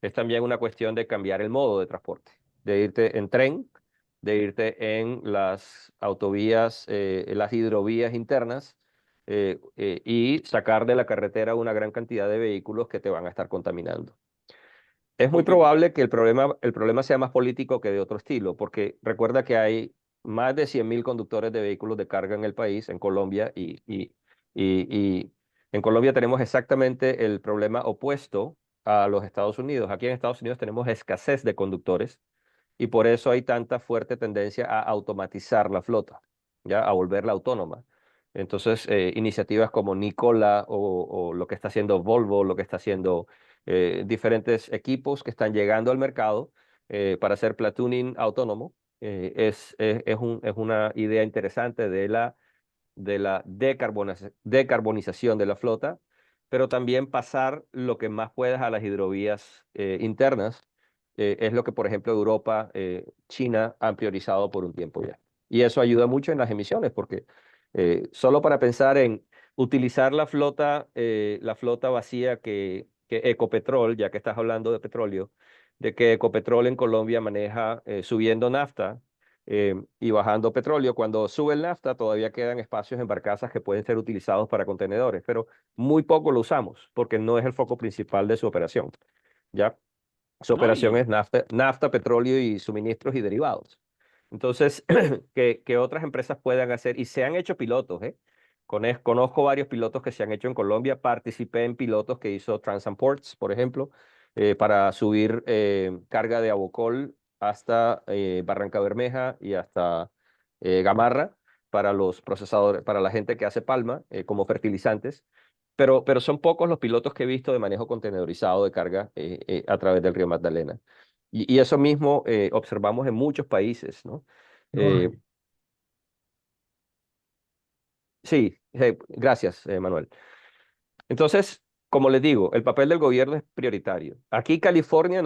es también una cuestión de cambiar el modo de transporte, de irte en tren, de irte en las autovías, las hidrovías internas, y sacar de la carretera una gran cantidad de vehículos que te van a estar contaminando. Es muy Porque, probable que el problema sea más político que de otro estilo, porque recuerda que hay más de 100.000 conductores de vehículos de carga en el país, en Colombia, y en Colombia tenemos exactamente el problema opuesto a los Estados Unidos. Aquí en Estados Unidos tenemos escasez de conductores y por eso hay tanta fuerte tendencia a automatizar la flota, ¿ya? A volverla autónoma. Entonces, iniciativas como Nikola o lo que está haciendo Volvo, lo que está haciendo diferentes equipos que están llegando al mercado para hacer platooning autónomo, es una idea interesante de la decarbonización de la flota, pero también pasar lo que más puedas a las hidrovías internas. Es lo que, por ejemplo, Europa, China han priorizado por un tiempo ya. Y eso ayuda mucho en las emisiones, porque solo para pensar en utilizar la flota vacía que Ecopetrol, ya que estás hablando de petróleo, de que Ecopetrol en Colombia maneja subiendo nafta y bajando petróleo. Cuando sube el nafta, todavía quedan espacios en barcazas que pueden ser utilizados para contenedores, pero muy poco lo usamos porque no es el foco principal de su operación. ¿Ya? Su no, operación es nafta, petróleo y suministros y derivados. Entonces, que otras empresas puedan hacer, y se han hecho pilotos, ¿eh? Conozco varios pilotos que se han hecho en Colombia, participé en pilotos que hizo Transamports, por ejemplo, para subir carga de Abocol hasta Barranca Bermeja y hasta Gamarra para los procesadores, para la gente que hace palma como fertilizantes. Pero son pocos los pilotos que he visto de manejo contenedorizado de carga a través del río Magdalena. Y eso mismo observamos en muchos países, ¿no? No Eh, hay. sí, gracias, Manuel. Entonces, como les digo, el papel del gobierno es prioritario. Aquí California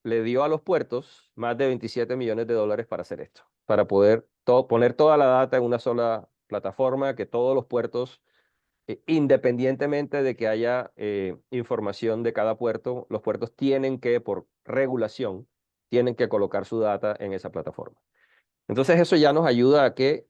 le dio a los puertos más de 27 millones de dólares para hacer esto, para poder poner toda la data en una sola plataforma, que todos los puertos independientemente de que haya información de cada puerto, los puertos tienen que, por regulación, tienen que colocar su data en esa plataforma. Entonces eso ya nos ayuda a que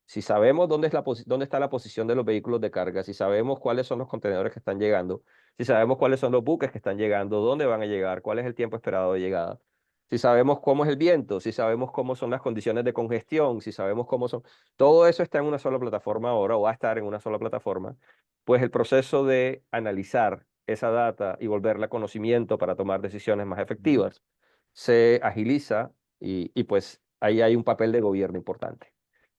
si sabemos dónde está la posición de los vehículos de carga, si sabemos cuáles son los contenedores que están llegando, si sabemos cuáles son los buques que están llegando, dónde van a llegar, cuál es el tiempo esperado de llegada, si sabemos cómo es el viento, si sabemos cómo son las condiciones de congestión, si sabemos cómo son, todo eso está en una sola plataforma ahora o va a estar en una sola plataforma, pues el proceso de analizar esa data y volverla conocimiento para tomar decisiones más efectivas se agiliza y pues ahí hay un papel de gobierno importante.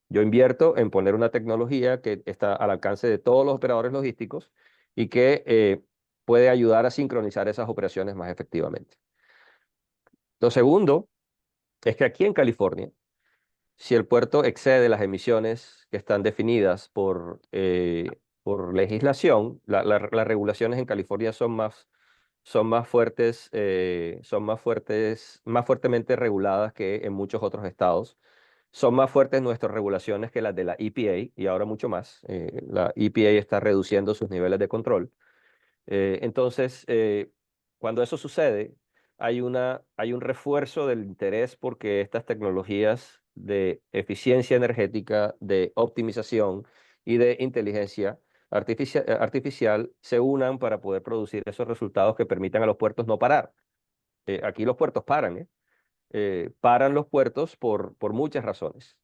Yo invierto en poner una tecnología que está al alcance de todos los operadores logísticos y que puede ayudar a sincronizar esas operaciones más efectivamente. Lo segundo es que aquí en California, si el puerto excede las emisiones que están definidas por legislación, las regulaciones en California son más fuertes, más fuertemente reguladas que en muchos otros estados. Son más fuertes nuestras regulaciones que las de la EPA y ahora mucho más. La EPA está reduciendo sus niveles de control. Entonces, cuando eso sucede, hay un refuerzo del interés porque estas tecnologías de eficiencia energética, de optimización y de inteligencia artificial se unan para poder producir esos resultados que permitan a los puertos no parar. Aquí los puertos paran, ¿eh? Paran los puertos por muchas razones.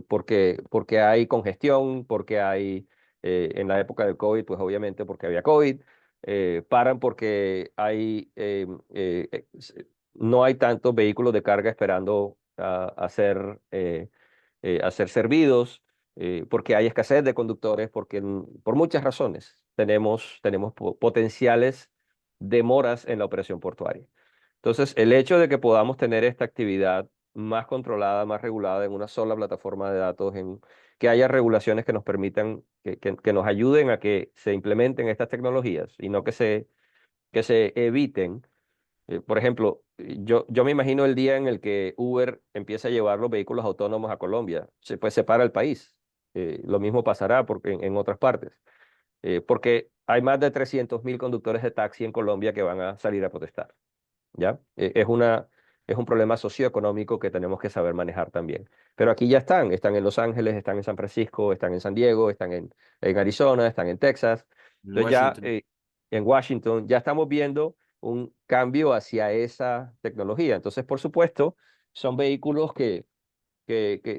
Porque hay congestión, porque hay, en la época del COVID, pues obviamente porque había COVID, paran porque no hay tantos vehículos de carga esperando a ser servidos, porque hay escasez de conductores, porque por muchas razones tenemos potenciales demoras en la operación portuaria. Entonces, el hecho de que podamos tener esta actividad más controlada, más regulada en una sola plataforma de datos, en que haya regulaciones que nos permitan, que nos ayuden a que se implementen estas tecnologías y no que se eviten. Por ejemplo, yo me imagino el día en el que Uber empiece a llevar los vehículos autónomos a Colombia, pues se para el país. Lo mismo pasará en otras partes, porque hay más de 300.000 conductores de taxi en Colombia que van a salir a protestar. ¿ya? Es un problema socioeconómico que tenemos que saber manejar también. Pero aquí ya están en Los Ángeles, están en San Francisco, están en San Diego, están en Arizona, están en Texas. En Entonces ya Washington. en Washington ya estamos viendo un cambio hacia esa tecnología. Entonces, por supuesto, son vehículos que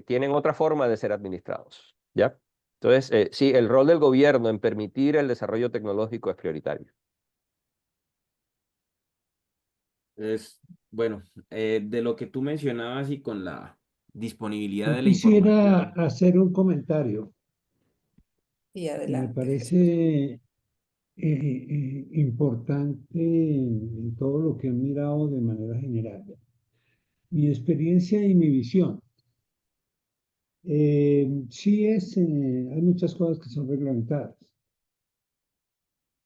tienen otra forma de ser administrados, ¿ya? Entonces, sí, el rol del gobierno en permitir el desarrollo tecnológico es prioritario. Bueno, de lo que tú mencionabas y con la disponibilidad Yo de la quisiera información, hacer un comentario. Y Me adelante, parece Jesús. importante en todo lo que he mirado de manera general. Mi experiencia y mi visión. Hay muchas cosas que son reglamentadas,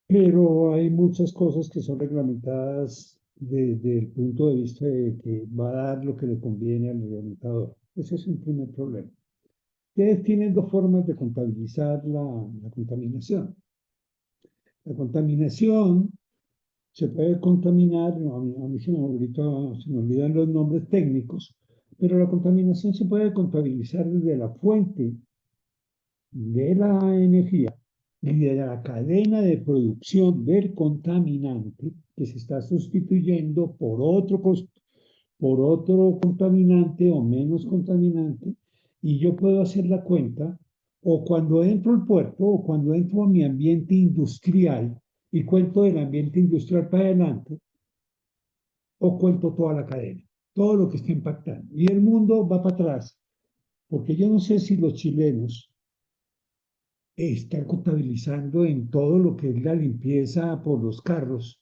pero hay muchas cosas que son reglamentadas desde el punto de vista de que va a dar lo que le conviene al reglamentador. Ese es un primer problema. Ustedes tienen dos formas de contabilizar la contaminación. La contaminación se puede contaminar, no, a mí se me olvidan los nombres técnicos, pero la contaminación se puede contabilizar desde la fuente de la energía y de la cadena de producción del contaminante que se está sustituyendo por otro contaminante o menos contaminante, y yo puedo hacer la cuenta o cuando entro al puerto o cuando entro a mi ambiente industrial y cuento del ambiente industrial para adelante o cuento toda la cadena, todo lo que está impactando. Y el mundo va para atrás, porque yo no sé si los chilenos están contabilizando en todo lo que es la limpieza por los carros,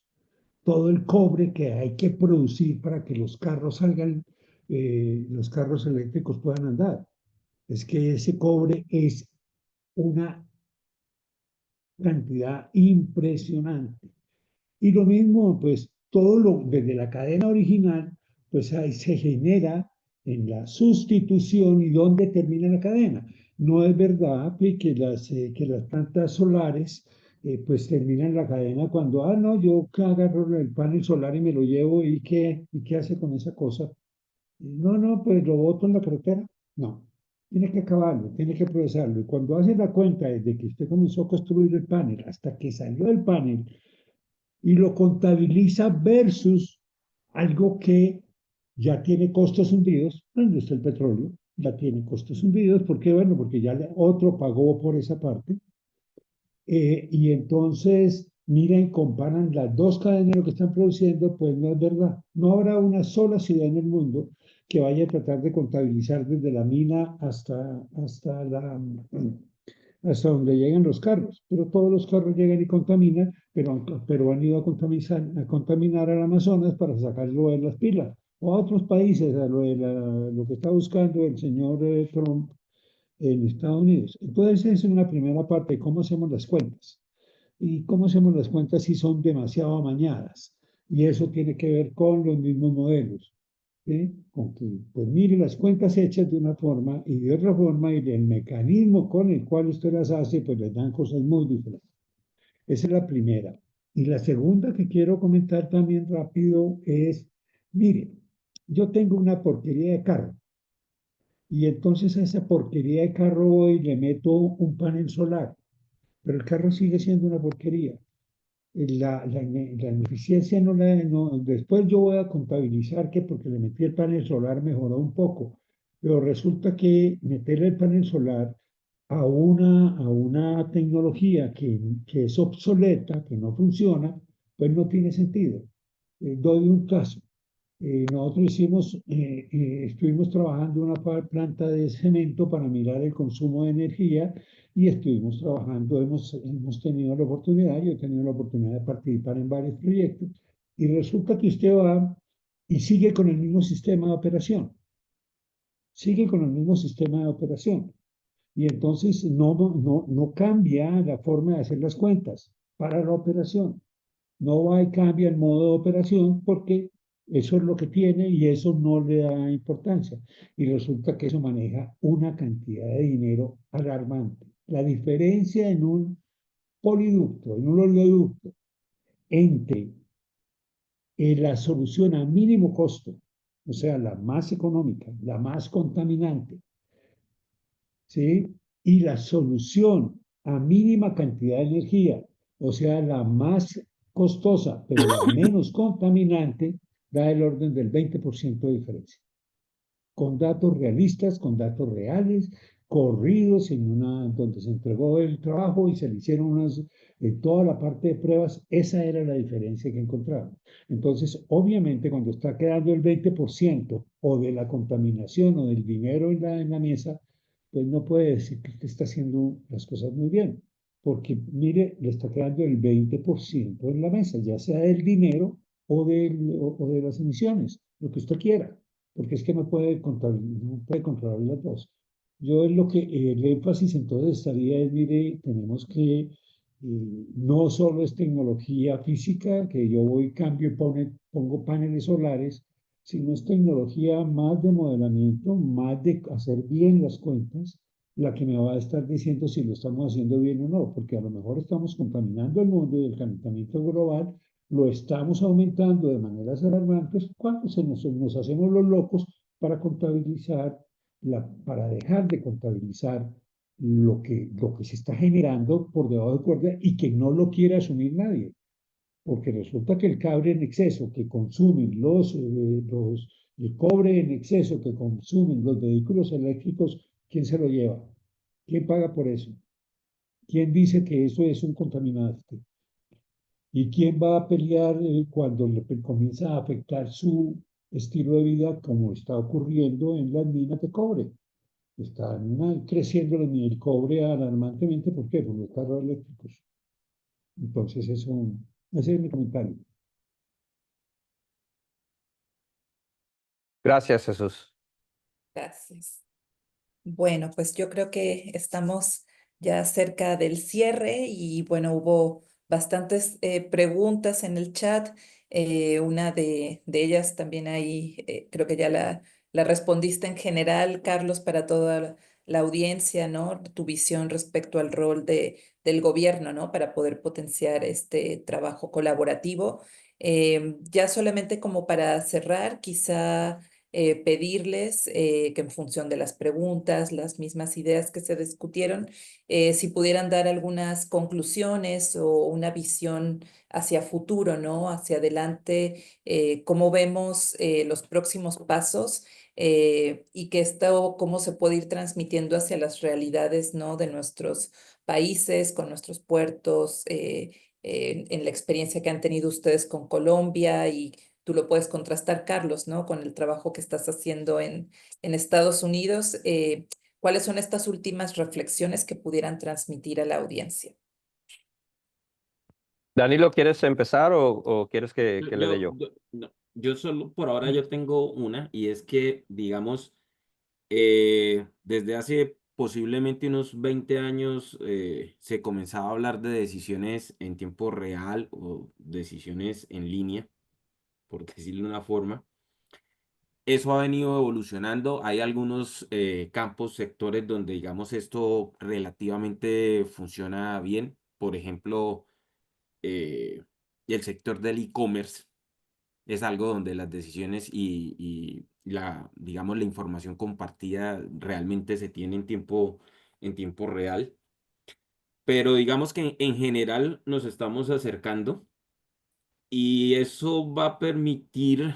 todo el cobre que hay que producir para que los carros salgan, los carros eléctricos puedan andar. Es que ese cobre es una cantidad impresionante. Y lo mismo, pues todo lo desde la cadena original, pues ahí se genera en la sustitución y dónde termina la cadena. No es verdad pues, que las plantas solares pues terminan la cadena cuando, no, yo agarro el panel solar y me lo llevo y qué hace con esa cosa. No, no, pues lo boto en la carretera. No, tiene que acabarlo, tiene que procesarlo. Y cuando hace la cuenta desde que usted comenzó a construir el panel hasta que salió el panel, y lo contabiliza versus algo que ya tiene costos hundidos, donde está el petróleo, ya tiene costos hundidos, ¿por qué? Bueno, porque ya otro pagó por esa parte, y entonces miren, comparan las dos cadenas de lo que están produciendo, pues no es verdad. No habrá una sola ciudad en el mundo que vaya a tratar de contabilizar desde la mina hasta donde llegan los carros, pero todos los carros llegan y contaminan, pero han ido a contaminar al Amazonas para sacarlo de las pilas, o a otros países, a lo que está buscando el señor Trump en Estados Unidos. Entonces, esa es una primera parte de cómo hacemos las cuentas. Y cómo hacemos las cuentas si son demasiado amañadas. Y eso tiene que ver con los mismos modelos. ¿Sí? Con que, pues mire las cuentas hechas de una forma y de otra forma, y el mecanismo con el cual usted las hace, pues les dan cosas muy diferentes. Esa es la primera. Y la segunda que quiero comentar también rápido es, mire, yo tengo una porquería de carro y entonces a esa porquería de carro voy y le meto un panel solar, pero el carro sigue siendo una porquería. La ineficiencia después yo voy a contabilizar que porque le metí el panel solar mejoró un poco, pero resulta que meterle el panel solar a una tecnología que es obsoleta, que no funciona, pues no tiene sentido. Doy un caso. Nosotros estuvimos trabajando en una planta de cemento para mirar el consumo de energía y estuvimos trabajando, hemos tenido la oportunidad, yo he tenido la oportunidad de participar en varios proyectos y resulta que usted va y sigue con el mismo sistema de operación, sigue con el mismo sistema de operación y entonces no cambia la forma de hacer las cuentas para la operación. No va y cambia el modo de operación porque eso es lo que tiene y eso no le da importancia. Y resulta que eso maneja una cantidad de dinero alarmante. La diferencia en un poliducto, en un oleoducto, entre la solución a mínimo costo, o sea, la más económica, la más contaminante, ¿sí? Y la solución a mínima cantidad de energía, o sea, la más costosa, pero la menos contaminante, da el orden del 20% de diferencia. Con datos realistas, con datos reales, corridos en donde se entregó el trabajo y se le hicieron toda la parte de pruebas, esa era la diferencia que encontramos. Entonces, obviamente, cuando está quedando el 20% o de la contaminación o del dinero en la mesa, pues no puede decir que usted está haciendo las cosas muy bien, porque mire, le está quedando el 20% en la mesa, ya sea del dinero o de las emisiones, lo que usted quiera, porque es que no puede controlar las dos. Yo es lo que el énfasis entonces estaría es, mire, tenemos que no solo es tecnología física, que yo voy, cambio y pongo paneles solares, sino es tecnología más de modelamiento, más de hacer bien las cuentas, la que me va a estar diciendo si lo estamos haciendo bien o no, porque a lo mejor estamos contaminando el mundo y el calentamiento global lo estamos aumentando de maneras alarmantes cuando nos hacemos los locos para contabilizar, para dejar de contabilizar lo que se está generando por debajo de cuerda y que no lo quiere asumir nadie. Porque resulta que el cable en exceso que consumen el cobre en exceso que consumen los vehículos eléctricos, ¿quién se lo lleva? ¿Quién paga por eso? ¿Quién dice que eso es un contaminante? ¿Y quién va a pelear cuando comienza a afectar su estilo de vida como está ocurriendo en las minas de cobre? Están creciendo el cobre alarmantemente. ¿Por qué? Por los carros eléctricos. Entonces, ese es mi comentario. Gracias, Jesús. Gracias. Bueno, pues yo creo que estamos ya cerca del cierre y bueno, hubo bastantes preguntas en el chat. Una de ellas también ahí, creo que ya la respondiste en general, Carlos, para toda la audiencia, ¿no? Tu visión respecto al rol del gobierno, ¿no? Para poder potenciar este trabajo colaborativo. Ya solamente como para cerrar, quizá pedirles que en función de las preguntas, las mismas ideas que se discutieron, si pudieran dar algunas conclusiones o una visión hacia futuro, ¿no? Hacia adelante, cómo vemos los próximos pasos y que esto, cómo se puede ir transmitiendo hacia las realidades, ¿no? De nuestros países, con nuestros puertos, en la experiencia que han tenido ustedes con Colombia y tú lo puedes contrastar, Carlos, ¿no? Con el trabajo que estás haciendo en Estados Unidos. ¿Cuáles son estas últimas reflexiones que pudieran transmitir a la audiencia? Danilo, ¿quieres empezar o quieres que le dé yo? No, yo solo, por ahora yo tengo una, y es que, digamos, desde hace posiblemente unos 20 años se comenzaba a hablar de decisiones en tiempo real o decisiones en línea, por decirlo de una forma. Eso ha venido evolucionando. Hay algunos campos, sectores donde, digamos, esto relativamente funciona bien. Por ejemplo, eh, el sector del e-commerce es algo donde las decisiones y digamos, la información compartida realmente se tiene en tiempo real. Pero digamos que en general nos estamos acercando, y eso va a permitir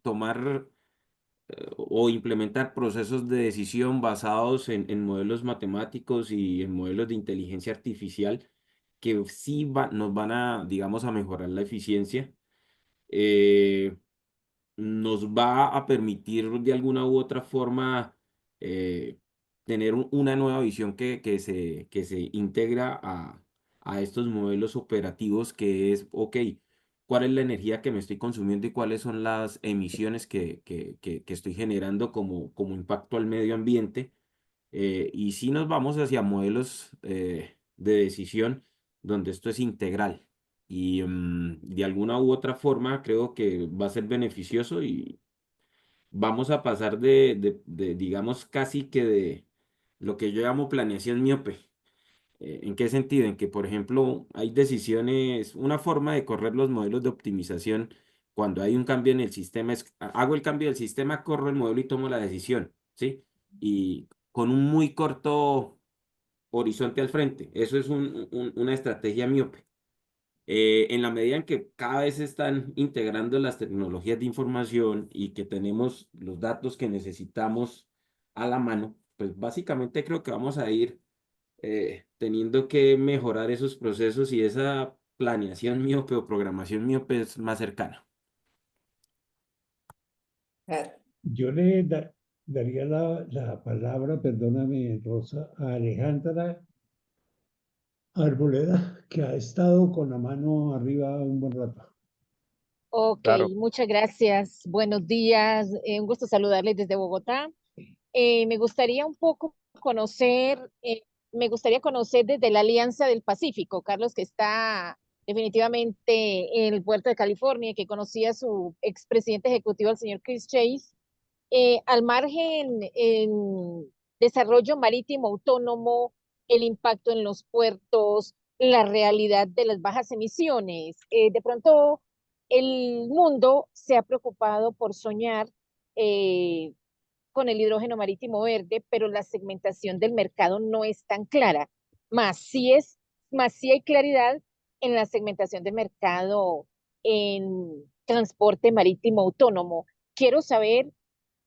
tomar o implementar procesos de decisión basados en modelos matemáticos y en modelos de inteligencia artificial que sí nos van a, digamos, a mejorar la eficiencia. eh, Nos va a permitir de alguna u otra forma eh, tener una nueva visión que se integra a estos modelos operativos, que es, ok, ¿cuál es la energía que me estoy consumiendo y cuáles son las emisiones que estoy generando como impacto al medio ambiente? Y si nos vamos hacia modelos de decisión donde esto es integral. Y de alguna u otra forma creo que va a ser beneficioso, y vamos a pasar digamos, casi que de lo que yo llamo planeación miope. ¿En qué sentido? En que, por ejemplo, hay decisiones, una forma de correr los modelos de optimización cuando hay un cambio en el sistema, hago el cambio del sistema, corro el modelo y tomo la decisión, ¿sí? Y con un muy corto horizonte al frente. Eso es una estrategia miope. En la medida en que cada vez se están integrando las tecnologías de información y que tenemos los datos que necesitamos a la mano, pues básicamente creo que vamos a ir teniendo que mejorar esos procesos y esa planeación miope o programación miope es más cercana. Claro. Yo daría la palabra, perdóname, Rosa, a Alejandra Arboleda, que ha estado con la mano arriba un buen rato. Ok, Claro, muchas gracias. Buenos días. Un gusto saludarles desde Bogotá. Me gustaría un poco conocer, me gustaría conocer desde la Alianza del Pacífico, Carlos, que está definitivamente en el puerto de California, que conocía a su expresidente ejecutivo, el señor Chris Chase, al margen en desarrollo marítimo autónomo, el impacto en los puertos, la realidad de las bajas emisiones. De pronto, el mundo se ha preocupado por soñar eh, con el hidrógeno marítimo verde, pero la segmentación del mercado no es tan clara. Más sí hay claridad en la segmentación del mercado en transporte marítimo autónomo. Quiero saber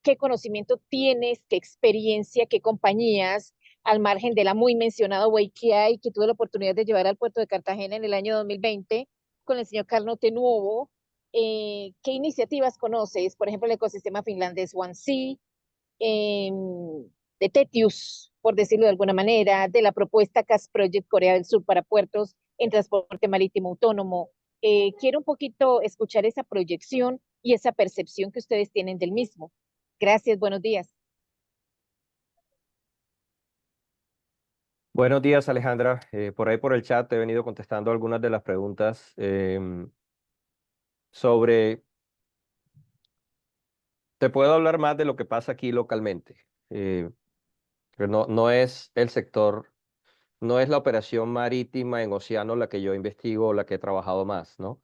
qué conocimiento tienes, qué experiencia, qué compañías, al margen de la muy mencionada WayKI, que tuve la oportunidad de llevar al puerto de Cartagena en el año 2020 con el señor Carlo Tenuovo. ¿Qué iniciativas conoces? Por ejemplo, el ecosistema finlandés OneSea, eh, de Tetius, por decirlo de alguna manera, de la propuesta CAS Project Corea del Sur para puertos en transporte marítimo autónomo. Quiero un poquito escuchar esa proyección y esa percepción que ustedes tienen del mismo. Gracias, buenos días. buenos días, Alejandra. Por ahí por el chat he venido contestando algunas de las preguntas sobre. Te puedo hablar más de lo que pasa aquí localmente. Que no es el sector, no es la operación marítima en océano la que yo investigo o la que he trabajado más, ¿no?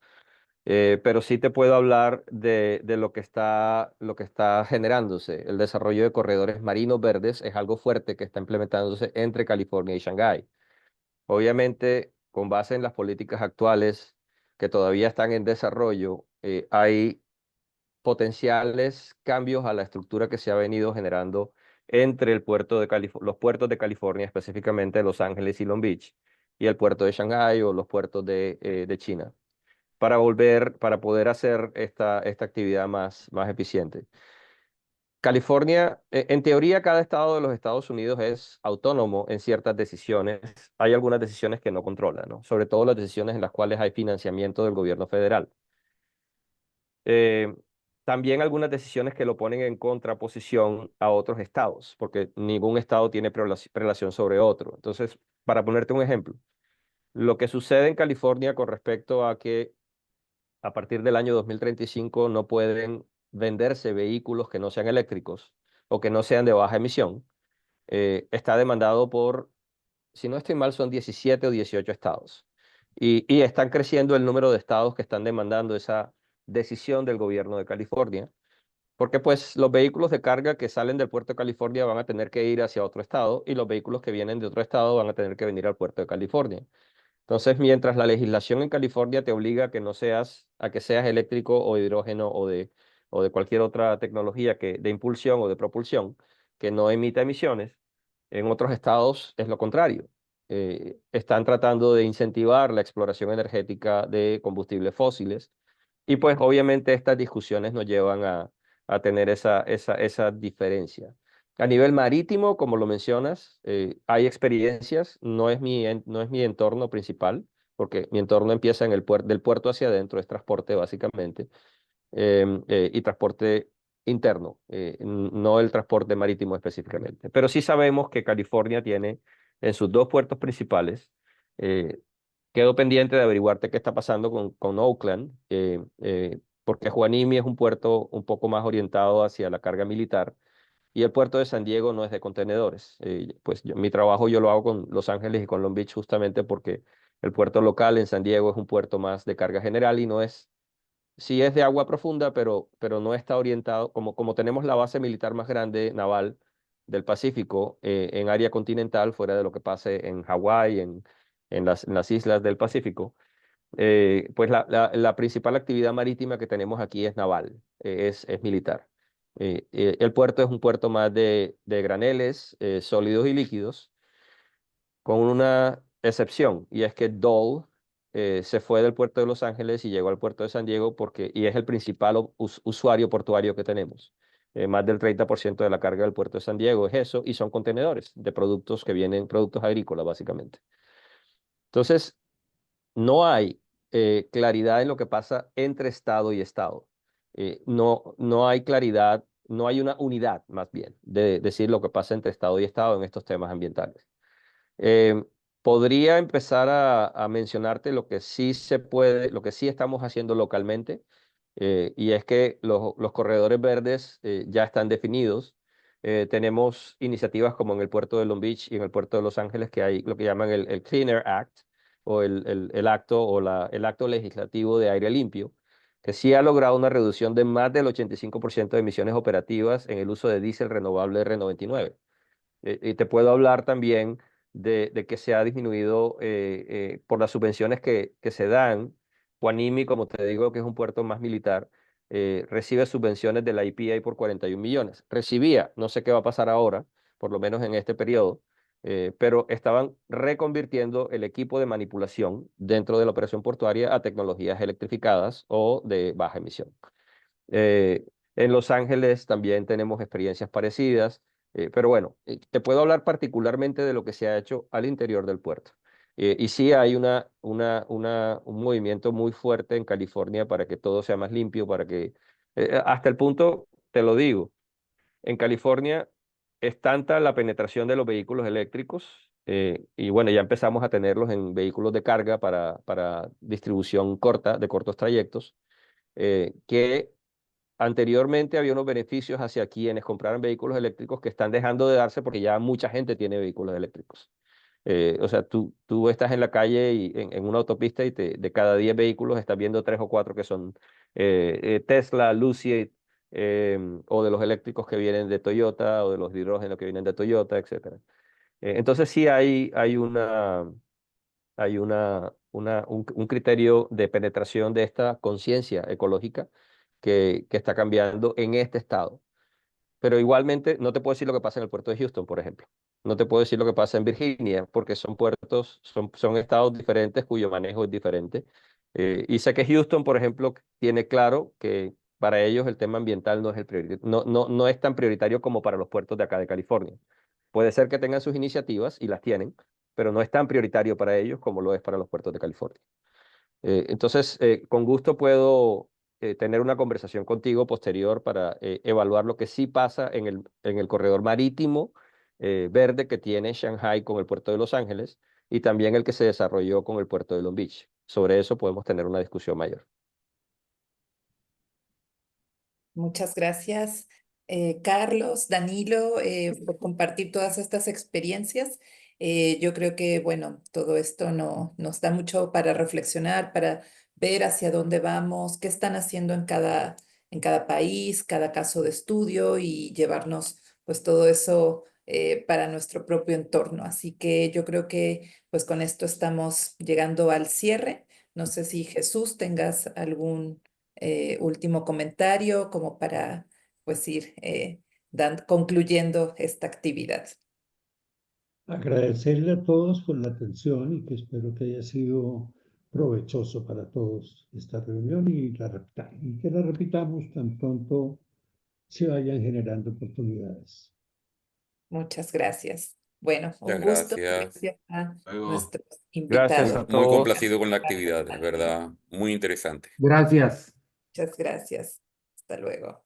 Pero sí te puedo hablar de lo que está generándose. El desarrollo de corredores marinos verdes es algo fuerte que está implementándose entre California y Shanghái. Obviamente, con base en las políticas actuales que todavía están en desarrollo, hay potenciales cambios a la estructura que se ha venido generando entre el puerto de los puertos de California, específicamente Los Ángeles y Long Beach, y el puerto de Shanghái o los puertos de China, para poder hacer esta actividad más eficiente. California, en teoría, cada estado de los Estados Unidos es autónomo en ciertas decisiones. Hay algunas decisiones que no controla, ¿no? Sobre todo las decisiones en las cuales hay financiamiento del gobierno federal. Eh, También algunas decisiones que lo ponen en contraposición a otros estados, porque ningún estado tiene prelación sobre otro. Entonces, para ponerte un ejemplo, lo que sucede en California con respecto a que a partir del año 2035 no pueden venderse vehículos que no sean eléctricos o que no sean de baja emisión, está demandado por, si no estoy mal, son 17 o 18 estados. Y están creciendo el número de estados que están demandando esa decisión del gobierno de California, porque pues los vehículos de carga que salen del puerto de California van a tener que ir hacia otro estado y los vehículos que vienen de otro estado van a tener que venir al puerto de California. Entonces, mientras la legislación en California te obliga a que seas eléctrico o hidrógeno o de cualquier otra tecnología de impulsión o de propulsión que no emita emisiones, en otros estados es lo contrario. Están tratando de incentivar la exploración energética de combustibles fósiles y pues obviamente estas discusiones nos llevan a tener esa diferencia. A nivel marítimo, como lo mencionas, hay experiencias, no es mi entorno principal, porque mi entorno empieza en del puerto hacia adentro, es transporte básicamente, y transporte interno, no el transporte marítimo específicamente. Pero sí sabemos que California tiene en sus dos puertos principales, quedo pendiente de averiguarte qué está pasando con Oakland, porque Juanimi es un puerto un poco más orientado hacia la carga militar y el puerto de San Diego no es de contenedores. Pues mi trabajo yo lo hago con Los Ángeles y con Long Beach justamente porque el puerto local en San Diego es un puerto más de carga general y no es sí es de agua profunda, pero no está orientado, como tenemos la base militar más grande naval del Pacífico en área continental, fuera de lo que pase en Hawái, en las islas del Pacífico, pues la principal actividad marítima que tenemos aquí es naval, es militar. El puerto es un puerto más de graneles, sólidos y líquidos, con una excepción, y es que Dole se fue del puerto de Los Ángeles y llegó al puerto de San Diego y es el principal usuario portuario que tenemos. Más del 30% de la carga del puerto de San Diego es eso, y son contenedores de productos que vienen, productos agrícolas básicamente. Entonces, no hay claridad en lo que pasa entre estado y estado. No hay claridad, no hay una unidad más bien de decir lo que pasa entre estado y estado en estos temas ambientales. Eh, Podría empezar a mencionarte lo que sí se puede, lo que sí estamos haciendo localmente, y es que los corredores verdes ya están definidos. Tenemos iniciativas como en el puerto de Long Beach y en el puerto de Los Ángeles, que hay lo que llaman el Clean Air Act, o el acto, el acto legislativo de aire limpio, que sí ha logrado una reducción de más del 85% de emisiones operativas en el uso de diésel renovable R99. Y te puedo hablar también de que se ha disminuido por las subvenciones que se dan. Guanimi, como te digo, que es un puerto más militar, recibe subvenciones de la EPA por 41 millones. Recibía, no sé qué va a pasar ahora, por lo menos en este periodo, pero estaban reconvirtiendo el equipo de manipulación dentro de la operación portuaria a tecnologías electrificadas o de baja emisión. Eh, en Los Ángeles también tenemos experiencias parecidas, pero bueno, te puedo hablar particularmente de lo que se ha hecho al interior del puerto. Y sí hay un movimiento muy fuerte en California para que todo sea más limpio, para que, hasta el punto, te lo digo, en California es tanta la penetración de los vehículos eléctricos, y bueno, ya empezamos a tenerlos en vehículos de carga para distribución corta, de cortos trayectos, que anteriormente había unos beneficios hacia quienes compraran vehículos eléctricos que están dejando de darse porque ya mucha gente tiene vehículos eléctricos. O sea, tú estás en la calle y en una autopista y de cada 10 vehículos estás viendo 3 o 4 que son Tesla, Lucid, o de los eléctricos que vienen de Toyota o de los de hidrógeno que vienen de Toyota, etcétera. Entonces sí hay un criterio de penetración de esta conciencia ecológica que está cambiando en este estado. Pero igualmente no te puedo decir lo que pasa en el puerto de Houston, por ejemplo. No te puedo decir lo que pasa en Virginia, porque son puertos, son estados diferentes cuyo manejo es diferente. Y sé que Houston, por ejemplo, tiene claro que para ellos el tema ambiental no es no es tan prioritario como para los puertos de acá de California. Puede ser que tengan sus iniciativas y las tienen, pero no es tan prioritario para ellos como lo es para los puertos de California. Entonces, con gusto puedo tener una conversación contigo posterior para evaluar lo que sí pasa en el corredor marítimo verde que tiene Shanghai con el puerto de Los Ángeles, y también el que se desarrolló con el puerto de Long Beach. Sobre eso podemos tener una discusión mayor. Muchas gracias, Carlos, Danilo, por compartir todas estas experiencias. Yo creo que, bueno, todo esto nos da mucho para reflexionar, para ver hacia dónde vamos, qué están haciendo en cada país, cada caso de estudio, y llevarnos pues todo eso para nuestro propio entorno. Así que yo creo que pues con esto estamos llegando al cierre. No sé si Jesús tengas algún último comentario como para pues ir concluyendo esta actividad. Agradecerle a todos por la atención y que espero que haya sido provechoso para todos esta reunión y que la repitamos tan pronto se vayan generando oportunidades. Muchas gracias. Bueno, un Muchas gusto. gracias. Gracias a Luego. nuestros Gracias invitados. a Muy todos. complacido con la actividad, es verdad, muy interesante. Gracias. Muchas gracias. Hasta luego.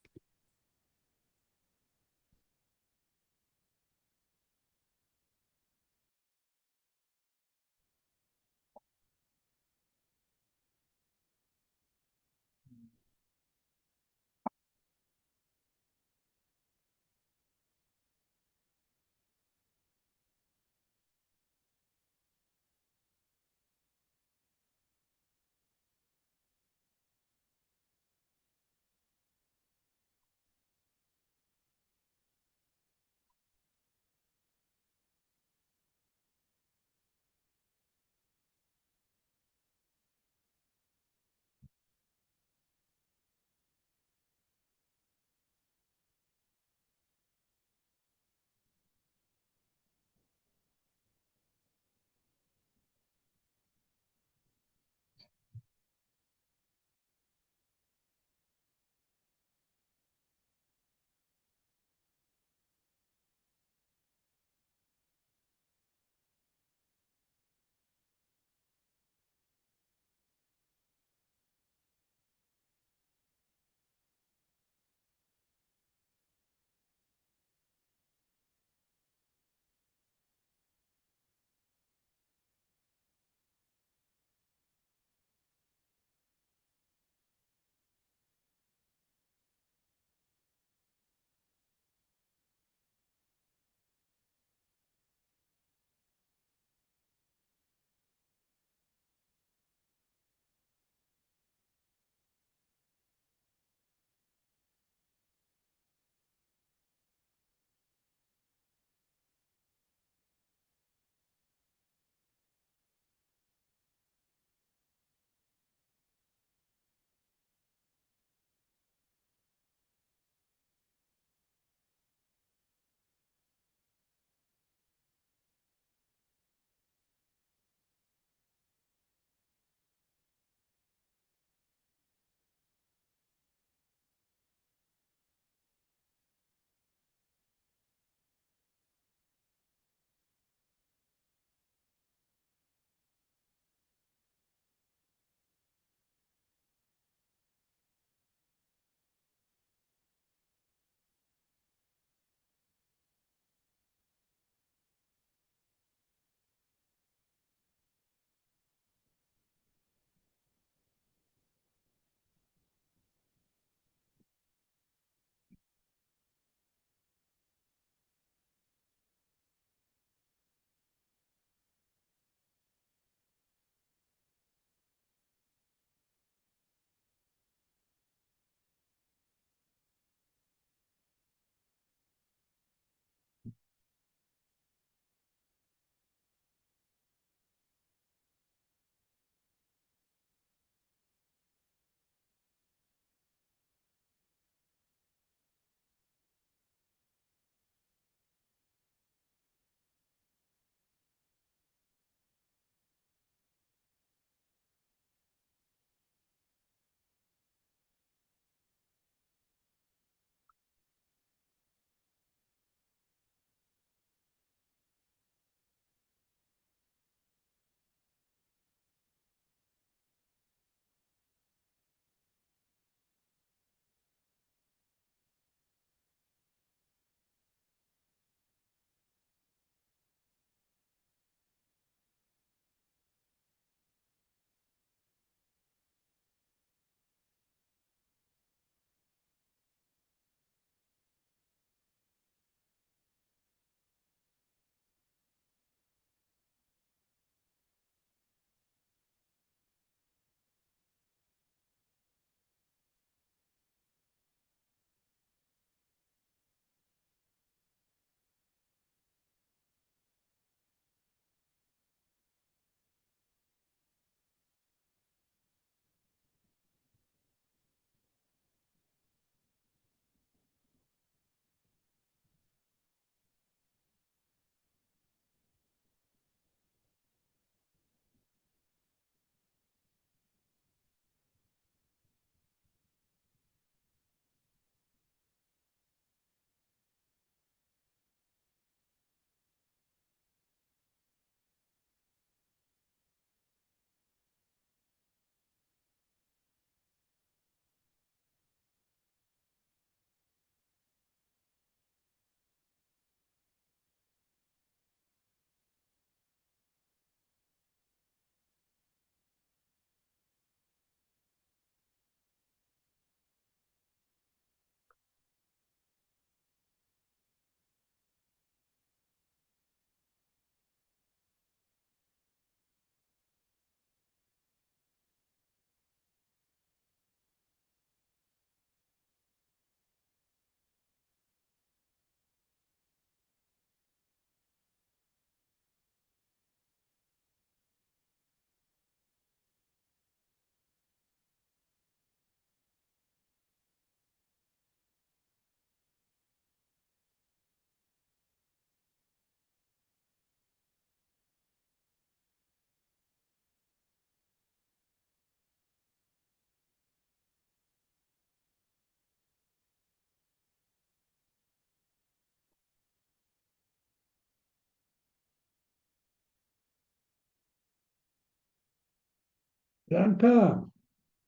Blanca,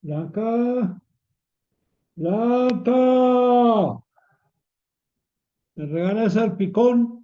Blanca, Blanca. ¿Me regalas salpicón?